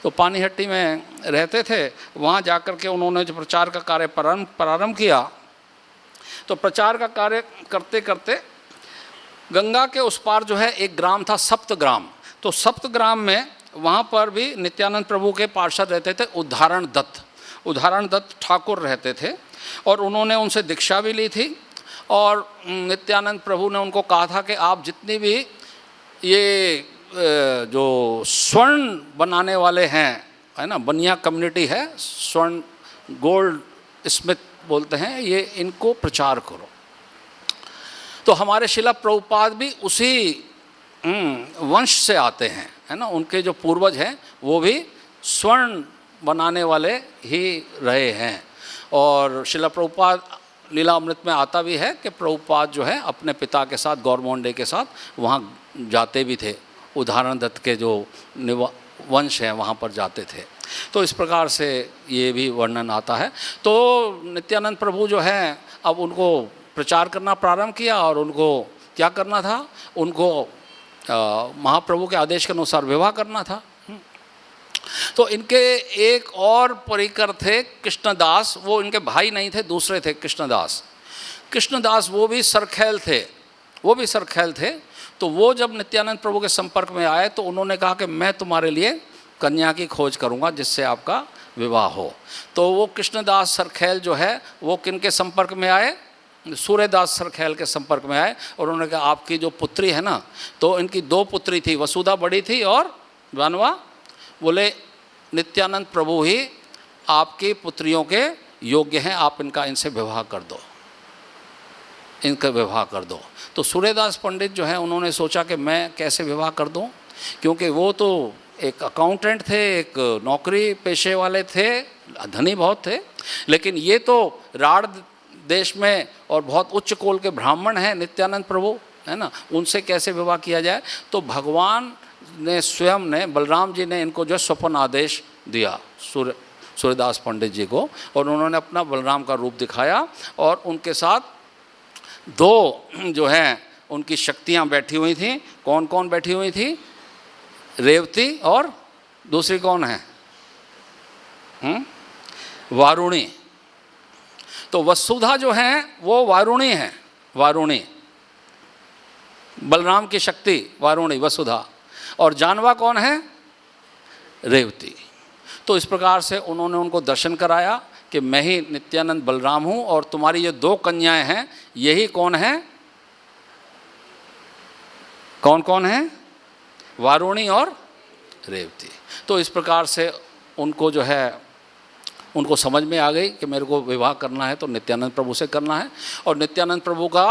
तो पानीहट्टी में रहते थे, वहाँ जा कर के उन्होंने जो प्रचार का कार्य प्रारंभ किया। तो प्रचार का कार्य करते करते गंगा के उस पार जो है एक ग्राम था सप्तग्राम। तो सप्तग्राम में वहाँ पर भी नित्यानंद प्रभु के पार्षद रहते थे, उदाहरण दत्त ठाकुर रहते थे, और उन्होंने उनसे दीक्षा भी ली थी। और नित्यानंद प्रभु ने उनको कहा था कि आप जितनी भी ये जो स्वर्ण बनाने वाले हैं, है ना, बनिया कम्युनिटी है, स्वर्ण गोल्ड स्मिथ बोलते हैं, ये इनको प्रचार करो। तो हमारे शिला प्रभुपाद भी उसी वंश से आते हैं, है ना, उनके जो पूर्वज हैं वो भी स्वर्ण बनाने वाले ही रहे हैं। और शिला प्रभुपाद लीला अमृत में आता भी है कि प्रभुपाद जो है अपने पिता के साथ, गौरमोंडे के साथ वहाँ जाते भी थे, उदाहरण दत्त के जो वंश हैं वहाँ पर जाते थे। तो इस प्रकार से ये भी वर्णन आता है। तो नित्यानंद प्रभु जो हैं अब उनको प्रचार करना प्रारंभ किया, और उनको क्या करना था? उनको महाप्रभु के आदेश के अनुसार विवाह करना था। तो इनके एक और परिकर थे कृष्णदास, वो इनके भाई नहीं थे, दूसरे थे कृष्णदास, वो भी सरखैल थे। तो वो जब नित्यानंद प्रभु के संपर्क में आए तो उन्होंने कहा कि मैं तुम्हारे लिए कन्या की खोज करूंगा जिससे आपका विवाह हो। तो वो कृष्णदास सरखैल जो है वो किन के संपर्क में आए? सूर्यदास सरखैल के संपर्क में आए, और उन्होंने कहा आपकी जो पुत्री है ना, तो इनकी 2 पुत्री थी, वसुधा बड़ी थी और जानवा। बोले नित्यानंद प्रभु ही आपकी पुत्रियों के योग्य हैं, आप इनसे विवाह कर दो, इनका विवाह कर दो। तो सूर्यदास पंडित जो है उन्होंने सोचा कि मैं कैसे विवाह कर दूं, क्योंकि वो तो एक अकाउंटेंट थे, एक नौकरी पेशे वाले थे, धनी बहुत थे, लेकिन ये तो राढ़ देश में और बहुत उच्च कोल के ब्राह्मण हैं नित्यानंद प्रभु, है ना, उनसे कैसे विवाह किया जाए। तो भगवान ने स्वयं ने, बलराम जी ने इनको जो स्वप्न आदेश दिया सूर्यदास पंडित जी को, और उन्होंने अपना बलराम का रूप दिखाया, और उनके साथ 2 जो हैं उनकी शक्तियाँ बैठी हुई थी। कौन कौन बैठी हुई थी? रेवती और दूसरी कौन है? वारुणी। तो वसुधा जो है वो वारुणी है, वारुणी, बलराम की शक्ति वारुणी वसुधा, और जानवा कौन है? रेवती। तो इस प्रकार से उन्होंने उनको दर्शन कराया कि मैं ही नित्यानंद बलराम हूँ, और तुम्हारी ये 2 कन्याएं हैं, यही कौन है? कौन कौन है? वारुणी और रेवती। तो इस प्रकार से उनको जो है उनको समझ में आ गई कि मेरे को विवाह करना है तो नित्यानंद प्रभु से करना है। और नित्यानंद प्रभु का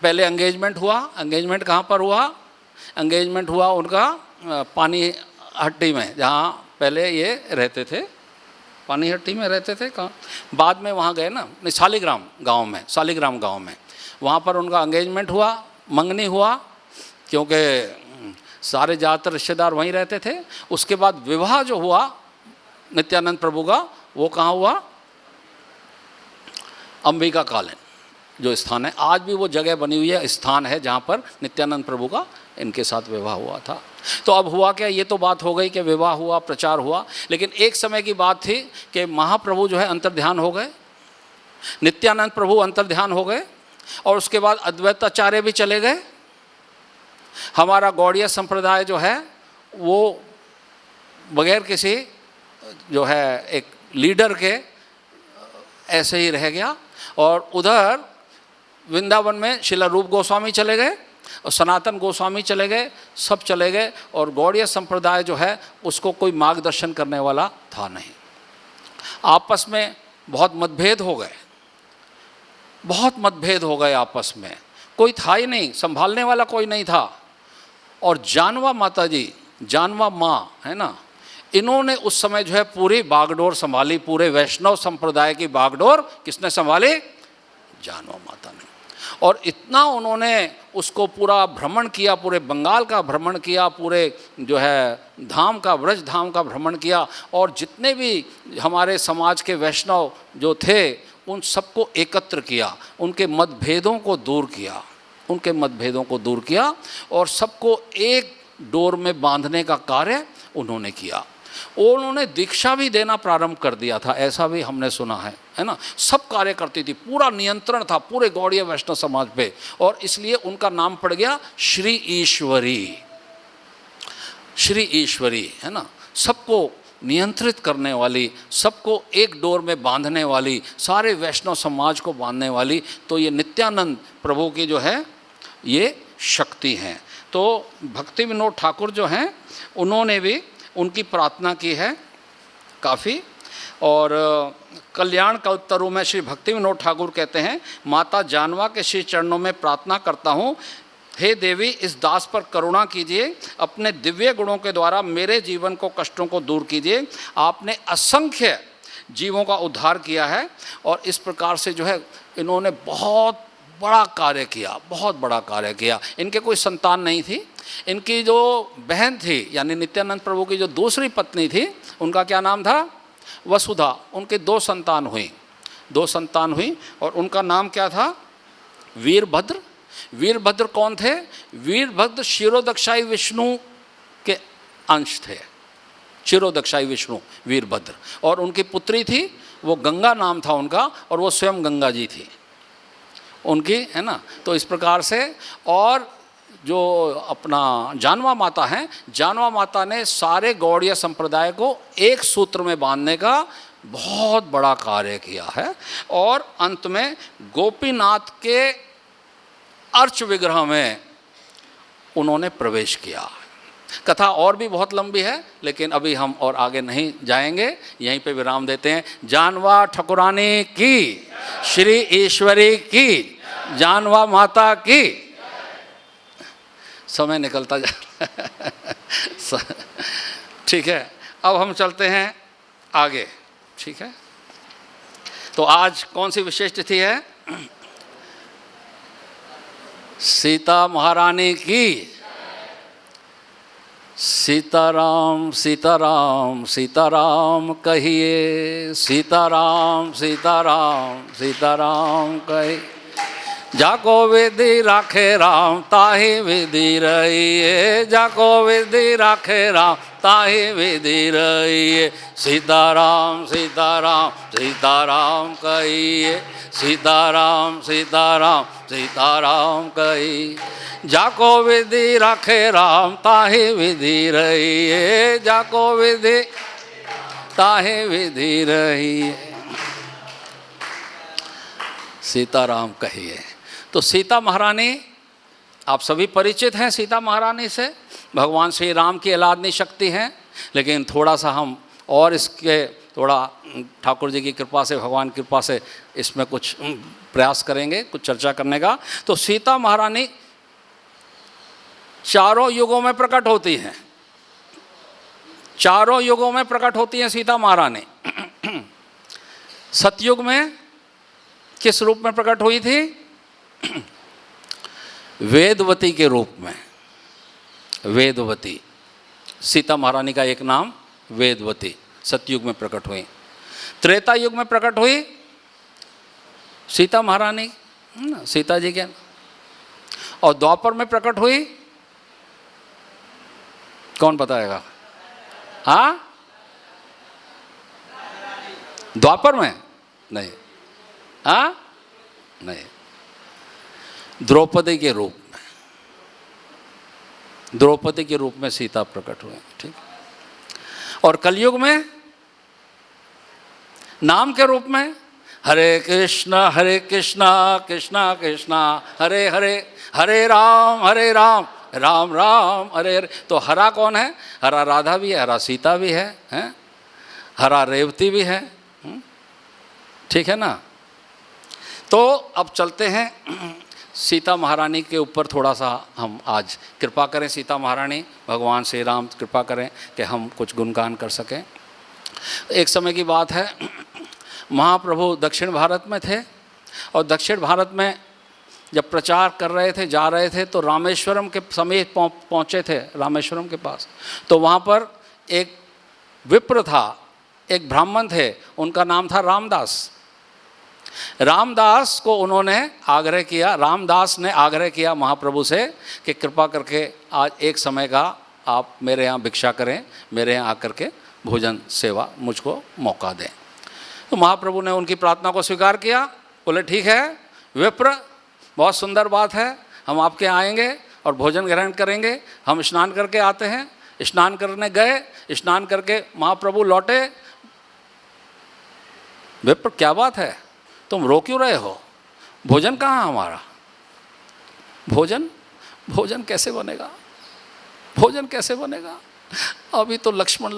पहले एंगेजमेंट हुआ। एंगेजमेंट कहाँ पर हुआ? एंगेजमेंट हुआ उनका पानीहट्टी में, जहाँ पहले ये रहते थे। पानीहट्टी में रहते थे कहाँ? बाद में वहाँ गए ना, नहीं, शालिग्राम गांव में वहाँ पर उनका एंगेजमेंट हुआ, मंगनी हुआ, क्योंकि सारे ज़्यादातर रिश्तेदार वहीं रहते थे। उसके बाद विवाह जो हुआ नित्यानंद प्रभु का, वो कहाँ हुआ? अंबिका कालीन जो स्थान है, आज भी वो जगह बनी हुई है, स्थान है जहाँ पर नित्यानंद प्रभु का इनके साथ विवाह हुआ था। तो अब हुआ क्या? ये तो बात हो गई कि विवाह हुआ, प्रचार हुआ, लेकिन एक समय की बात थी कि महाप्रभु जो है अंतर्ध्यान हो गए, नित्यानंद प्रभु अंतर्ध्यान हो गए, और उसके बाद अद्वैताचार्य भी चले गए। हमारा गौड़ीय संप्रदाय जो है वो बगैर किसी जो है एक लीडर के ऐसे ही रह गया। और उधर वृंदावन में शिला रूप गोस्वामी चले गए और सनातन गोस्वामी चले गए, सब चले गए, और गौड़ीय संप्रदाय जो है उसको कोई मार्गदर्शन करने वाला था नहीं। आपस में बहुत मतभेद हो गए, बहुत मतभेद हो गए आपस में, कोई था ही नहीं, संभालने वाला कोई नहीं था। और जानवा माता जी, जानवा माँ है ना, इन्होंने उस समय जो है पूरी बागडोर संभाली, पूरे वैष्णव संप्रदाय की बागडोर किसने संभाली? जानवा माता ने। और इतना उन्होंने उसको पूरा भ्रमण किया, पूरे बंगाल का भ्रमण किया, पूरे जो है धाम का, व्रज धाम का भ्रमण किया, और जितने भी हमारे समाज के वैष्णव जो थे उन सबको एकत्र किया, उनके मतभेदों को दूर किया, उनके मतभेदों को दूर किया, और सबको एक डोर में बांधने का कार्य उन्होंने किया। उन्होंने दीक्षा भी देना प्रारंभ कर दिया था, ऐसा भी हमने सुना है ना। सब कार्य करती थी, पूरा नियंत्रण था पूरे गौड़ीय वैष्णव समाज पे, और इसलिए उनका नाम पड़ गया श्री ईश्वरी। श्री ईश्वरी है ना, सबको नियंत्रित करने वाली, सबको एक डोर में बांधने वाली, सारे वैष्णव समाज को बांधने वाली। तो ये नित्यानंद प्रभु की जो है ये शक्ति हैं। तो भक्ति विनोद ठाकुर जो हैं उन्होंने भी उनकी प्रार्थना की है काफ़ी। और कल्याण कल्पतरु में श्री भक्ति विनोद ठाकुर कहते हैं, माता जानवा के श्री चरणों में प्रार्थना करता हूँ, हे देवी इस दास पर करुणा कीजिए, अपने दिव्य गुणों के द्वारा मेरे जीवन को कष्टों को दूर कीजिए। आपने असंख्य जीवों का उद्धार किया है, और इस प्रकार से जो है इन्होंने बहुत बड़ा कार्य किया, बहुत बड़ा कार्य किया। इनके कोई संतान नहीं थी। इनकी जो बहन थी यानी नित्यानंद प्रभु की जो दूसरी पत्नी थी, उनका क्या नाम था? वसुधा। उनके दो संतान हुई, और उनका नाम क्या था? वीरभद्र। वीरभद्र कौन थे? वीरभद्र क्षीरोदक्षाई विष्णु के अंश थे, क्षीरोदक्षाई विष्णु वीरभद्र। और उनकी पुत्री थी, वो गंगा नाम था उनका, और वो स्वयं गंगा जी थी उनकी, है ना। तो इस प्रकार से, और जो अपना जानवा माता हैं, जानवा माता ने सारे गौड़ीय संप्रदाय को एक सूत्र में बांधने का बहुत बड़ा कार्य किया है। और अंत में गोपीनाथ के अर्च विग्रह में उन्होंने प्रवेश किया। कथा और भी बहुत लंबी है, लेकिन अभी हम और आगे नहीं जाएंगे, यहीं पे विराम देते हैं। जानवा ठकुरानी की, श्री ईश्वरी की, जानवा माता की। समय निकलता जा रहा है। ठीक है, अब हम चलते हैं आगे। ठीक है, तो आज कौन सी विशेष तिथि है? सीता महारानी की। सीताराम सीताराम सीताराम कहिए, सीताराम सीताराम सीताराम कहिए। जाको विधि राखे राम ताहि विधि रहिए, जाको विधि राखे राम ताहि विधि रहिए। सीताराम सीताराम सीताराम कहिए, सीताराम सीताराम सीताराम कहिए। जाको विधि राखे राम ताहि विधि रहिए, जाको विधि ताहि विधि रहिए। सीताराम कहिए। तो सीता महारानी, आप सभी परिचित हैं सीता महारानी से, भगवान श्री राम की अलादनी शक्ति हैं। लेकिन थोड़ा सा हम और इसके थोड़ा ठाकुर जी की कृपा से, भगवान की कृपा से इसमें कुछ प्रयास करेंगे, कुछ चर्चा करने का। तो सीता महारानी चारों युगों में प्रकट होती हैं, चारों युगों में प्रकट होती हैं सीता महारानी। सतयुग में किस रूप में प्रकट हुई थी? वेदवती के रूप में। वेदवती, सीता महारानी का एक नाम वेदवती, सतयुग में प्रकट हुई। त्रेता युग में प्रकट हुई सीता महारानी, सीता जी के। और द्वापर में प्रकट हुई, कौन बताएगा? हाँ, द्वापर में नहीं, हाँ नहीं, द्रौपदी के रूप में, द्रौपदी के रूप में सीता प्रकट हुए। ठीक। और कलयुग में नाम के रूप में हरे कृष्णा कृष्णा कृष्णा हरे हरे, हरे राम राम राम हरे हरे। तो हरा कौन है? हरा राधा भी है, हरा सीता भी है, हैं? हरा रेवती भी है, ठीक है ना। तो अब चलते हैं सीता महारानी के ऊपर थोड़ा सा हम आज कृपा करें। सीता महारानी, भगवान श्री राम कृपा करें कि हम कुछ गुणगान कर सकें। एक समय की बात है, महाप्रभु दक्षिण भारत में थे और दक्षिण भारत में जब प्रचार कर रहे थे, जा रहे थे, तो रामेश्वरम के समीप पहुँचे थे, रामेश्वरम के पास। तो वहाँ पर एक विप्र था, एक ब्राह्मण थे, उनका नाम था रामदास। रामदास को उन्होंने आग्रह किया, रामदास ने आग्रह किया महाप्रभु से कि कृपा करके आज एक समय का आप मेरे यहाँ भिक्षा करें, मेरे यहाँ आकर के भोजन सेवा मुझको मौका दें। तो महाप्रभु ने उनकी प्रार्थना को स्वीकार किया। बोले ठीक है विप्र, बहुत सुंदर बात है, हम आपके यहाँ आएंगे और भोजन ग्रहण करेंगे। हम स्नान करके आते हैं। स्नान करने गए, स्नान करके महाप्रभु लौटे। विप्र क्या बात है, तुम रो क्यों रहे हो? भोजन कहाँ हमारा? भोजन कैसे बनेगा? भोजन कैसे बनेगा? अभी तो लक्ष्मण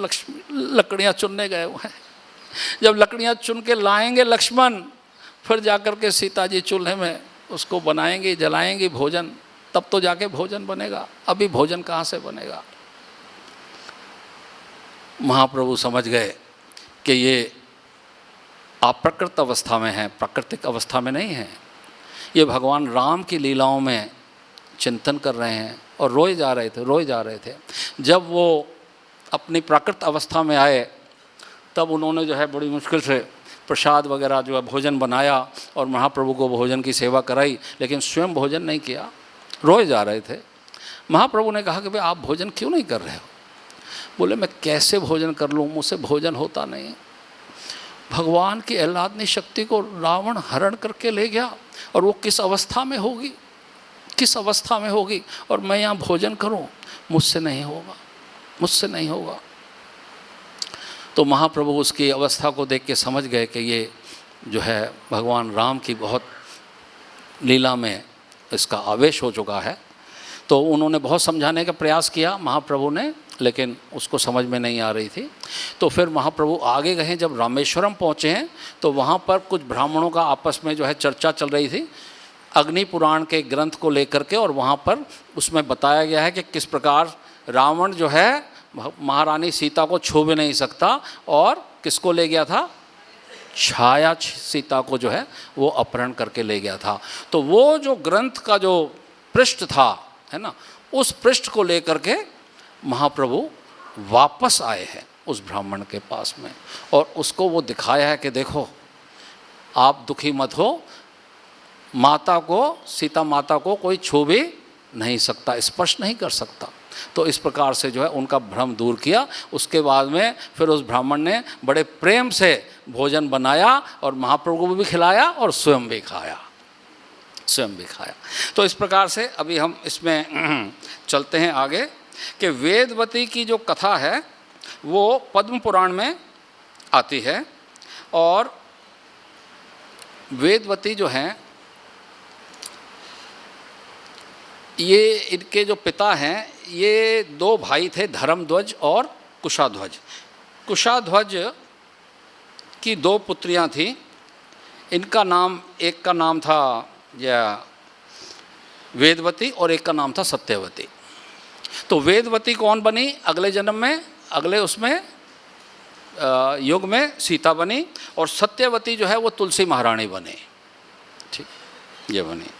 लकड़ियाँ चुनने गए हुए हैं। जब लकड़ियाँ चुन के लाएंगे लक्ष्मण, फिर जाकर के सीता जी चूल्हे में उसको बनाएंगे, जलाएंगे भोजन, तब तो जाके भोजन बनेगा। अभी भोजन कहाँ से बनेगा? महाप्रभु समझ गए कि ये अप्रकृत अवस्था में है, प्राकृतिक अवस्था में नहीं है। ये भगवान राम की लीलाओं में चिंतन कर रहे हैं और रोए जा रहे थे। जब वो अपनी प्राकृत अवस्था में आए तब उन्होंने जो है बड़ी मुश्किल से प्रसाद वगैरह जो है भोजन बनाया और महाप्रभु को भोजन की सेवा कराई, लेकिन स्वयं भोजन नहीं किया, रोए जा रहे थे। महाप्रभु ने कहा कि भाई आप भोजन क्यों नहीं कर रहे हो? बोले मैं कैसे भोजन कर लूँ, मुझसे भोजन होता नहीं। भगवान की आह्लादनी शक्ति को रावण हरण करके ले गया और वो किस अवस्था में होगी, किस अवस्था में होगी, और मैं यहाँ भोजन करूँ, मुझसे नहीं होगा। तो महाप्रभु उसकी अवस्था को देख के समझ गए कि ये जो है भगवान राम की बहुत लीला में इसका आवेश हो चुका है। तो उन्होंने बहुत समझाने का प्रयास किया महाप्रभु ने, लेकिन उसको समझ में नहीं आ रही थी। तो फिर महाप्रभु आगे गए। जब रामेश्वरम पहुँचे हैं तो वहाँ पर कुछ ब्राह्मणों का आपस में जो है चर्चा चल रही थी अग्नि पुराण के ग्रंथ को लेकर के, और वहाँ पर उसमें बताया गया है कि किस प्रकार रावण जो है महारानी सीता को छू भी नहीं सकता और किसको ले गया था? छाया सीता को जो है वो अपहरण करके ले गया था। तो वो जो ग्रंथ का जो पृष्ठ था, है ना, उस पृष्ठ को लेकर के महाप्रभु वापस आए हैं उस ब्राह्मण के पास में, और उसको वो दिखाया है कि देखो आप दुखी मत हो, माता को, सीता माता को कोई छू भी नहीं सकता, स्पर्श नहीं कर सकता। तो इस प्रकार से जो है उनका भ्रम दूर किया। उसके बाद में फिर उस ब्राह्मण ने बड़े प्रेम से भोजन बनाया और महाप्रभु को भी खिलाया और स्वयं भी खाया। तो इस प्रकार से अभी हम इसमें चलते हैं आगे कि वेदवती की जो कथा है वो पद्म पुराण में आती है। और वेदवती जो हैं ये, इनके जो पिता हैं ये दो भाई थे, धर्मध्वज और कुशाध्वज। कुशाध्वज की दो पुत्रियां थीं। इनका नाम, एक का नाम था या वेदवती और एक का नाम था सत्यवती। तो वेदवती कौन बनी अगले जन्म में, अगले उसमें युग में सीता बनी, और सत्यवती जो है वो तुलसी महारानी बनी। ठीक, ये बनी।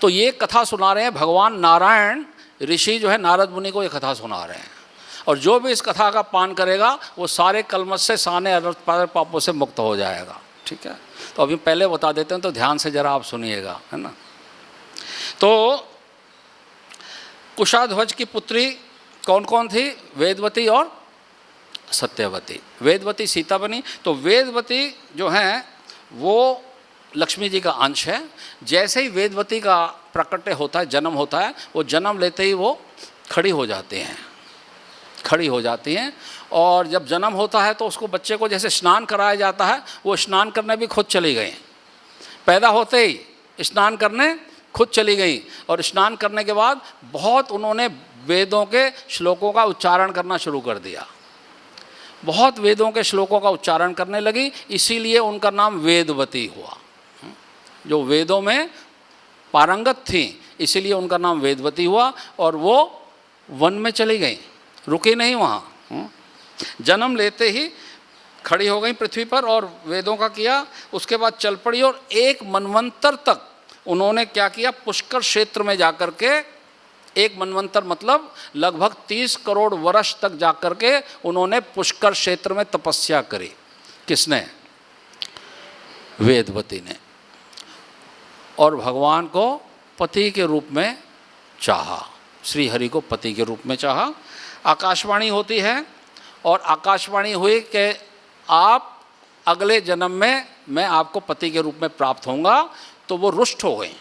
तो ये कथा सुना रहे हैं भगवान नारायण ऋषि जो है नारद मुनि को ये कथा सुना रहे हैं, और जो भी इस कथा का पान करेगा वो सारे कलमश से, सारे पापों से मुक्त हो जाएगा। ठीक है, तो अभी पहले बता देते हैं, तो ध्यान से जरा आप सुनिएगा, है ना। तो कुशाध्वज की पुत्री कौन कौन थी? वेदवती और सत्यवती। वेदवती सीता बनी। तो वेदवती जो हैं वो लक्ष्मी जी का अंश है। जैसे ही वेदवती का प्रकट होता है, जन्म होता है, वो जन्म लेते ही वो खड़ी हो जाते हैं। खड़ी हो जाती हैं। और जब जन्म होता है तो उसको, बच्चे को जैसे स्नान कराया जाता है, वो स्नान करने भी खुद चली गई। पैदा होते ही स्नान करने खुद चली गई, और स्नान करने के बाद बहुत उन्होंने वेदों के श्लोकों का उच्चारण करना शुरू कर दिया। बहुत वेदों के श्लोकों का उच्चारण करने लगी, इसीलिए उनका नाम वेदवती हुआ। जो वेदों में पारंगत थी, इसीलिए उनका नाम वेदवती हुआ। और वो वन में चली गई, रुकी नहीं वहाँ। जन्म लेते ही खड़ी हो गई पृथ्वी पर और वेदों का किया। उसके बाद चल पड़ी और एक मनवंतर तक उन्होंने क्या किया, पुष्कर क्षेत्र में जाकर के, एक मनवंतर मतलब लगभग 30 करोड़ वर्ष तक जाकर के उन्होंने पुष्कर क्षेत्र में तपस्या करी। किसने? वेदवती ने। और भगवान को पति के रूप में चाहा, श्री हरि को पति के रूप में चाहा। आकाशवाणी होती है और आकाशवाणी हुई कि आप अगले जन्म में मैं आपको पति के रूप में प्राप्त होऊंगा। तो वो रुष्ट हो गई,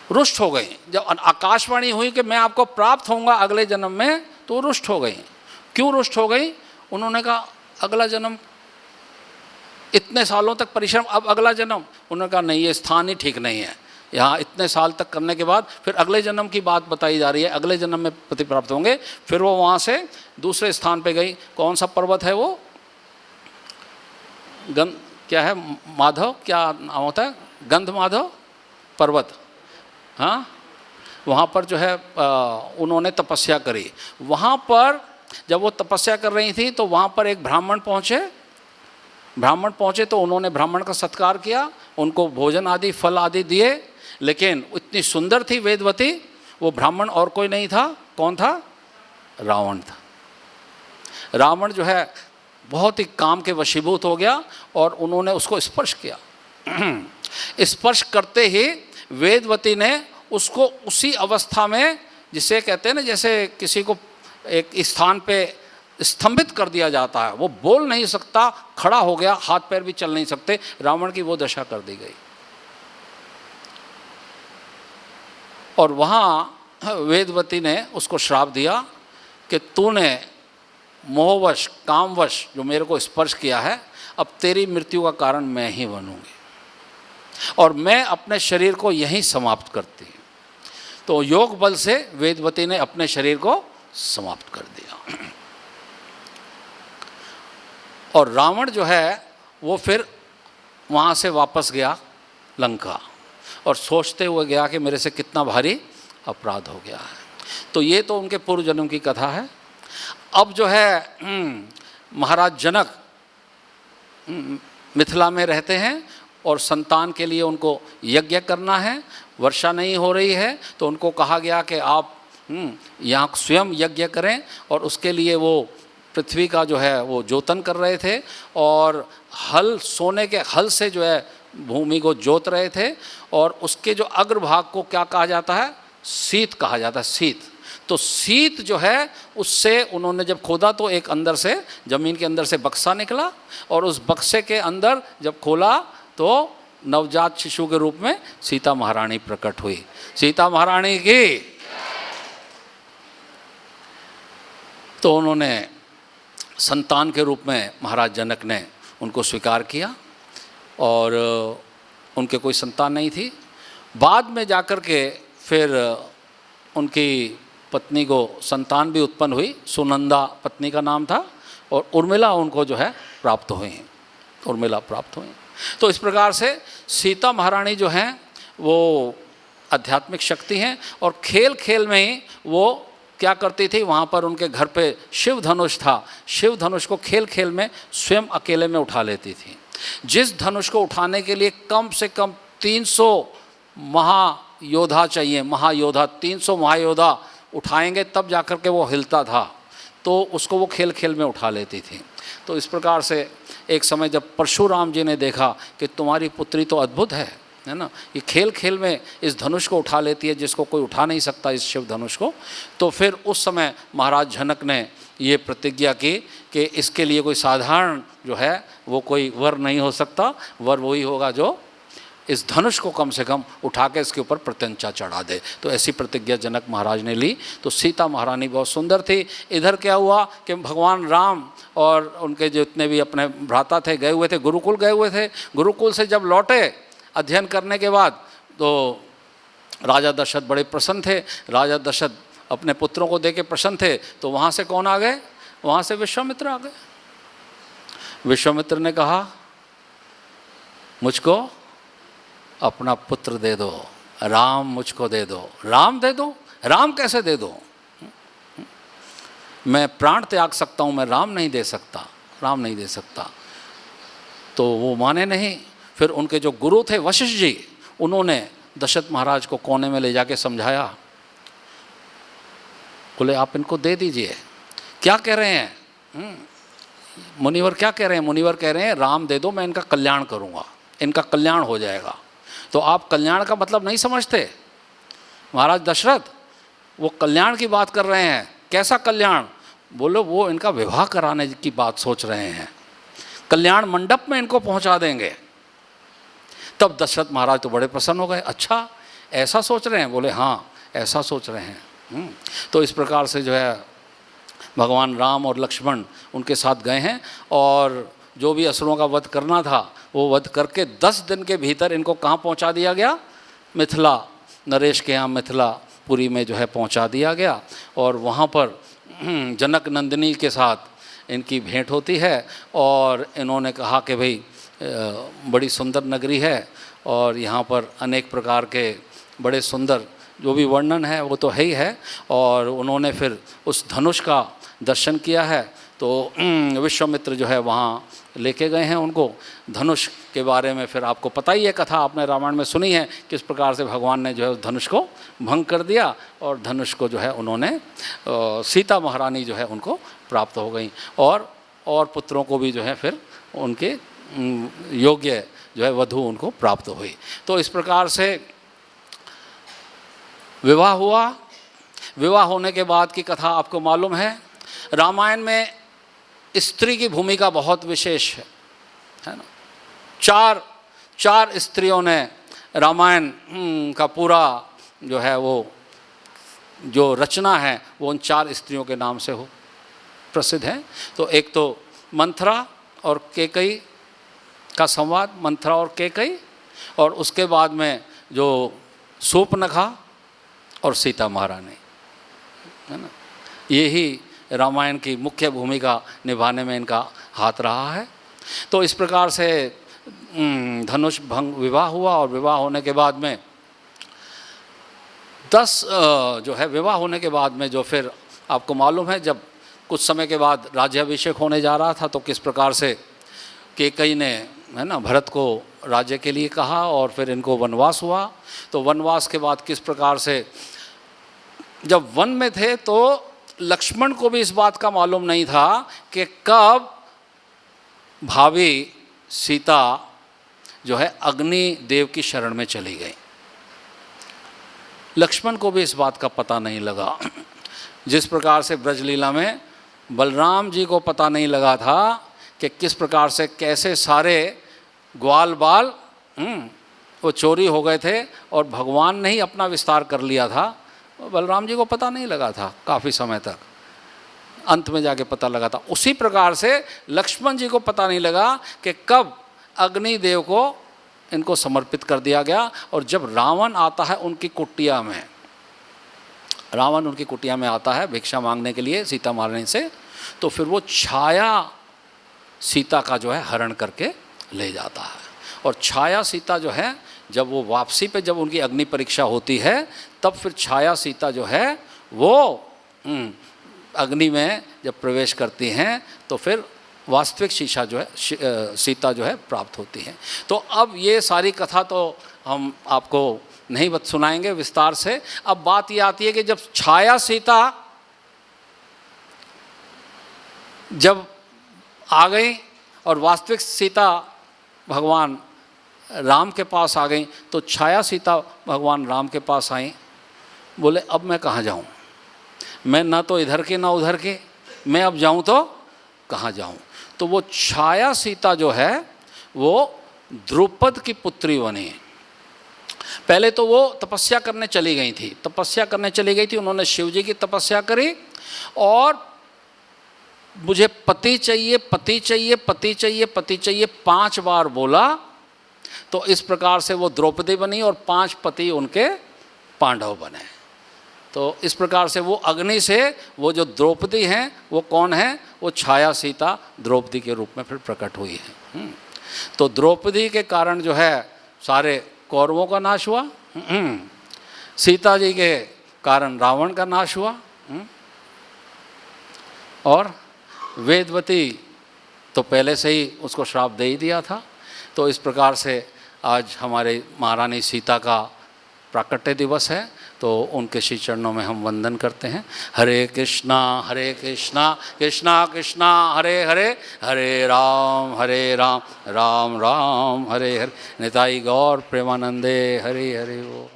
रुष्ट हो गई। जब आकाशवाणी हुई कि मैं आपको प्राप्त होऊंगा अगले जन्म में, तो वो रुष्ट हो गई। क्यों रुष्ट हो गई? उन्होंने कहा अगला जन्म, इतने सालों तक परिश्रम, अब अगला जन्म। उन्होंने कहा नहीं, ये स्थान ही ठीक नहीं है, यहाँ इतने साल तक करने के बाद फिर अगले जन्म की बात बताई जा रही है, अगले जन्म में पति प्राप्त होंगे। फिर वो वहाँ से दूसरे स्थान पे गई। कौन सा पर्वत है वो? क्या है, माधव, क्या नाम होता है, गंध माधव पर्वत। हाँ, वहाँ पर जो है उन्होंने तपस्या करी। वहाँ पर जब वो तपस्या कर रही थी तो वहाँ पर एक ब्राह्मण पहुँचे तो उन्होंने ब्राह्मण का सत्कार किया, उनको भोजन आदि फल आदि दिए। लेकिन इतनी सुंदर थी वेदवती, वो ब्राह्मण और कोई नहीं था। कौन था? रावण था। रावण जो है बहुत ही काम के वशीभूत हो गया और उन्होंने उसको स्पर्श किया। स्पर्श करते ही वेदवती ने उसको उसी अवस्था में, जिसे कहते हैं ना, जैसे किसी को एक स्थान पे स्तंभित कर दिया जाता है, वो बोल नहीं सकता, खड़ा हो गया, हाथ पैर भी चल नहीं सकते, रावण की वो दशा कर दी गई। और वहाँ वेदवती ने उसको श्राप दिया कि तूने मोहवश, कामवश जो मेरे को स्पर्श किया है, अब तेरी मृत्यु का कारण मैं ही बनूंगी और मैं अपने शरीर को यहीं समाप्त करती हूँ। तो योग बल से वेदवती ने अपने शरीर को समाप्त कर दिया। और रावण जो है वो फिर वहाँ से वापस गया लंका और सोचते हुए गया कि मेरे से कितना भारी अपराध हो गया है। तो ये तो उनके पूर्व जन्म की कथा है। अब जो है महाराज जनक मिथिला में रहते हैं और संतान के लिए उनको यज्ञ करना है। वर्षा नहीं हो रही है तो उनको कहा गया कि आप यहाँ स्वयं यज्ञ करें, और उसके लिए वो पृथ्वी का जो है वो जोतन कर रहे थे और हल, सोने के हल से जो है भूमि को जोत रहे थे। और उसके जो अग्रभाग को क्या कहा जाता है? शीत कहा जाता है, शीत। तो शीत जो है उससे उन्होंने जब खोदा तो एक अंदर से, ज़मीन के अंदर से बक्सा निकला और उस बक्से के अंदर जब खोला तो नवजात शिशु के रूप में सीता महारानी प्रकट हुई। सीता महारानी की। तो उन्होंने संतान के रूप में महाराज जनक ने उनको स्वीकार किया और उनके कोई संतान नहीं थी। बाद में जाकर के फिर उनकी पत्नी को संतान भी उत्पन्न हुई, सुनंदा पत्नी का नाम था, और उर्मिला उनको जो है प्राप्त हुई, उर्मिला प्राप्त हुई। तो इस प्रकार से सीता महारानी जो हैं वो आध्यात्मिक शक्ति हैं और खेल खेल में ही वो क्या करती थी, वहाँ पर उनके घर पे शिव धनुष था, शिव धनुष को खेल खेल में स्वयं अकेले में उठा लेती थी। जिस धनुष को उठाने के लिए कम से कम 300 महायोद्धा चाहिए, महायोद्धा, 300 महायोद्धा उठाएंगे तब जाकर के वो हिलता था, तो उसको वो खेल खेल में उठा लेती थी। तो इस प्रकार से एक समय जब परशुराम जी ने देखा कि तुम्हारी पुत्री तो अद्भुत है ना, ये खेल खेल में इस धनुष को उठा लेती है जिसको कोई उठा नहीं सकता, इस शिव धनुष को। तो फिर उस समय महाराज जनक ने ये प्रतिज्ञा की कि इसके लिए कोई साधारण जो है वो कोई वर नहीं हो सकता, वर वही होगा जो इस धनुष को कम से कम उठा के इसके ऊपर प्रत्यंचा चढ़ा दे। तो ऐसी प्रतिज्ञा जनक महाराज ने ली। तो सीता महारानी बहुत सुंदर थी। इधर क्या हुआ कि भगवान राम और उनके जितने भी अपने भ्राता थे गए हुए थे, गुरुकुल गए हुए थे। गुरुकुल से जब लौटे अध्ययन करने के बाद तो राजा दशरथ बड़े प्रसन्न थे। राजा दशरथ अपने पुत्रों को देके प्रसन्न थे। तो वहाँ से कौन आ गए? वहाँ से विश्वामित्र आ गए। विश्वामित्र ने कहा मुझको अपना पुत्र दे दो, राम मुझको दे दो। राम दे दो? राम कैसे दे दो? मैं प्राण त्याग सकता हूँ, मैं राम नहीं दे सकता, राम नहीं दे सकता। तो वो माने नहीं। फिर उनके जो गुरु थे वशिष्ठ जी, उन्होंने दशरथ महाराज को कोने में ले जाके समझाया। बोले आप इनको दे दीजिए। क्या कह रहे हैं मुनिवर? क्या कह रहे हैं? मुनिवर कह रहे हैं राम दे दो, मैं इनका कल्याण करूँगा, इनका कल्याण हो जाएगा। तो आप कल्याण का मतलब नहीं समझते महाराज दशरथ, वो कल्याण की बात कर रहे हैं। कैसा कल्याण? बोलो वो इनका विवाह कराने की बात सोच रहे हैं, कल्याण मंडप में इनको पहुंचा देंगे। तब दशरथ महाराज तो बड़े प्रसन्न हो गए। अच्छा ऐसा सोच रहे हैं? बोले हाँ ऐसा सोच रहे हैं। तो इस प्रकार से जो है भगवान राम और लक्ष्मण उनके साथ गए हैं और जो भी असुरों का वध करना था वो वध करके 10 दिन के भीतर इनको कहाँ पहुँचा दिया गया? मिथिला, नरेश के यहाँ मिथिलापुरी में जो है पहुँचा दिया गया। और वहाँ पर जनक नंदिनी के साथ इनकी भेंट होती है और इन्होंने कहा कि भाई बड़ी सुंदर नगरी है और यहाँ पर अनेक प्रकार के बड़े सुंदर जो भी वर्णन है वो तो है ही है। और उन्होंने फिर उस धनुष का दर्शन किया है। तो विश्वामित्र जो है वहाँ लेके गए हैं उनको। धनुष के बारे में फिर आपको पता ही है, कथा आपने रामायण में सुनी है, किस प्रकार से भगवान ने जो है उस धनुष को भंग कर दिया और धनुष को जो है उन्होंने सीता महारानी जो है उनको प्राप्त हो गई और पुत्रों को भी जो है फिर उनके योग्य जो है वधू उनको प्राप्त हुई। तो इस प्रकार से विवाह हुआ। विवाह होने के बाद की कथा आपको मालूम है। रामायण में स्त्री की भूमिका बहुत विशेष है ना। चार स्त्रियों ने रामायण का पूरा जो है वो जो रचना है वो उन 4 स्त्रियों के नाम से हो प्रसिद्ध है। तो एक तो मंथरा और कैकेयी का संवाद, मंथरा और कैकेयी, और उसके बाद में जो शूर्पणखा और सीता महारानी है ना। यही रामायण की मुख्य भूमिका निभाने में इनका हाथ रहा है। तो इस प्रकार से धनुष भंग विवाह हुआ और विवाह होने के बाद में 10 जो है विवाह होने के बाद में जो फिर आपको मालूम है जब कुछ समय के बाद राज्याभिषेक होने जा रहा था तो किस प्रकार से कैकेयी ने है ना भरत को राज्य के लिए कहा और फिर इनको वनवास हुआ। तो वनवास के बाद किस प्रकार से जब वन में थे तो लक्ष्मण को भी इस बात का मालूम नहीं था कि कब भाभी सीता जो है अग्नि देव की शरण में चली गई। लक्ष्मण को भी इस बात का पता नहीं लगा। जिस प्रकार से ब्रजलीला में बलराम जी को पता नहीं लगा था कि किस प्रकार से कैसे सारे ग्वाल बाल वो चोरी हो गए थे और भगवान ने ही अपना विस्तार कर लिया था। बलराम जी को पता नहीं लगा था काफ़ी समय तक, अंत में जाके पता लगा था। उसी प्रकार से लक्ष्मण जी को पता नहीं लगा कि कब अग्निदेव को इनको समर्पित कर दिया गया। और जब रावण आता है उनकी कुटिया में, रावण उनकी कुटिया में आता है भिक्षा मांगने के लिए सीता महारानी से, तो फिर वो छाया सीता का जो है हरण करके ले जाता है। और छाया सीता जो है जब वो वापसी पे जब उनकी अग्नि परीक्षा होती है तब फिर छाया सीता जो है वो अग्नि में जब प्रवेश करती हैं तो फिर वास्तविक शीशा जो है सीता जो है प्राप्त होती है। तो अब ये सारी कथा तो हम आपको नहीं सुनाएंगे विस्तार से। अब बात ये आती है कि जब छाया सीता जब आ गई और वास्तविक सीता भगवान राम के पास आ गई तो छाया सीता भगवान राम के पास आई। बोले अब मैं कहाँ जाऊँ, मैं ना तो इधर के ना उधर के, मैं अब जाऊँ तो कहाँ जाऊँ। तो वो छाया सीता जो है वो द्रुपद की पुत्री बनी। पहले तो वो तपस्या करने चली गई थी, उन्होंने शिव जी की तपस्या करी और मुझे पति चाहिए, पति चाहिए, पति चाहिए, पति चाहिए 5 बार बोला। तो इस प्रकार से वो द्रौपदी बनी और 5 पति उनके पांडव बने। तो इस प्रकार से वो अग्नि से वो जो द्रौपदी हैं वो कौन है, वो छाया सीता द्रौपदी के रूप में फिर प्रकट हुई है। तो द्रौपदी के कारण जो है सारे कौरवों का नाश हुआ, सीता जी के कारण रावण का नाश हुआ, और वेदवती तो पहले से ही उसको श्राप दे ही दिया था। तो इस प्रकार से आज हमारे महारानी सीता का प्राकट्य दिवस है, तो उनके श्री चरणों में हम वंदन करते हैं। हरे कृष्णा कृष्णा कृष्णा हरे हरे, हरे राम राम राम हरे हरे। निताई गौर प्रेमानंदे हरे हरे। वो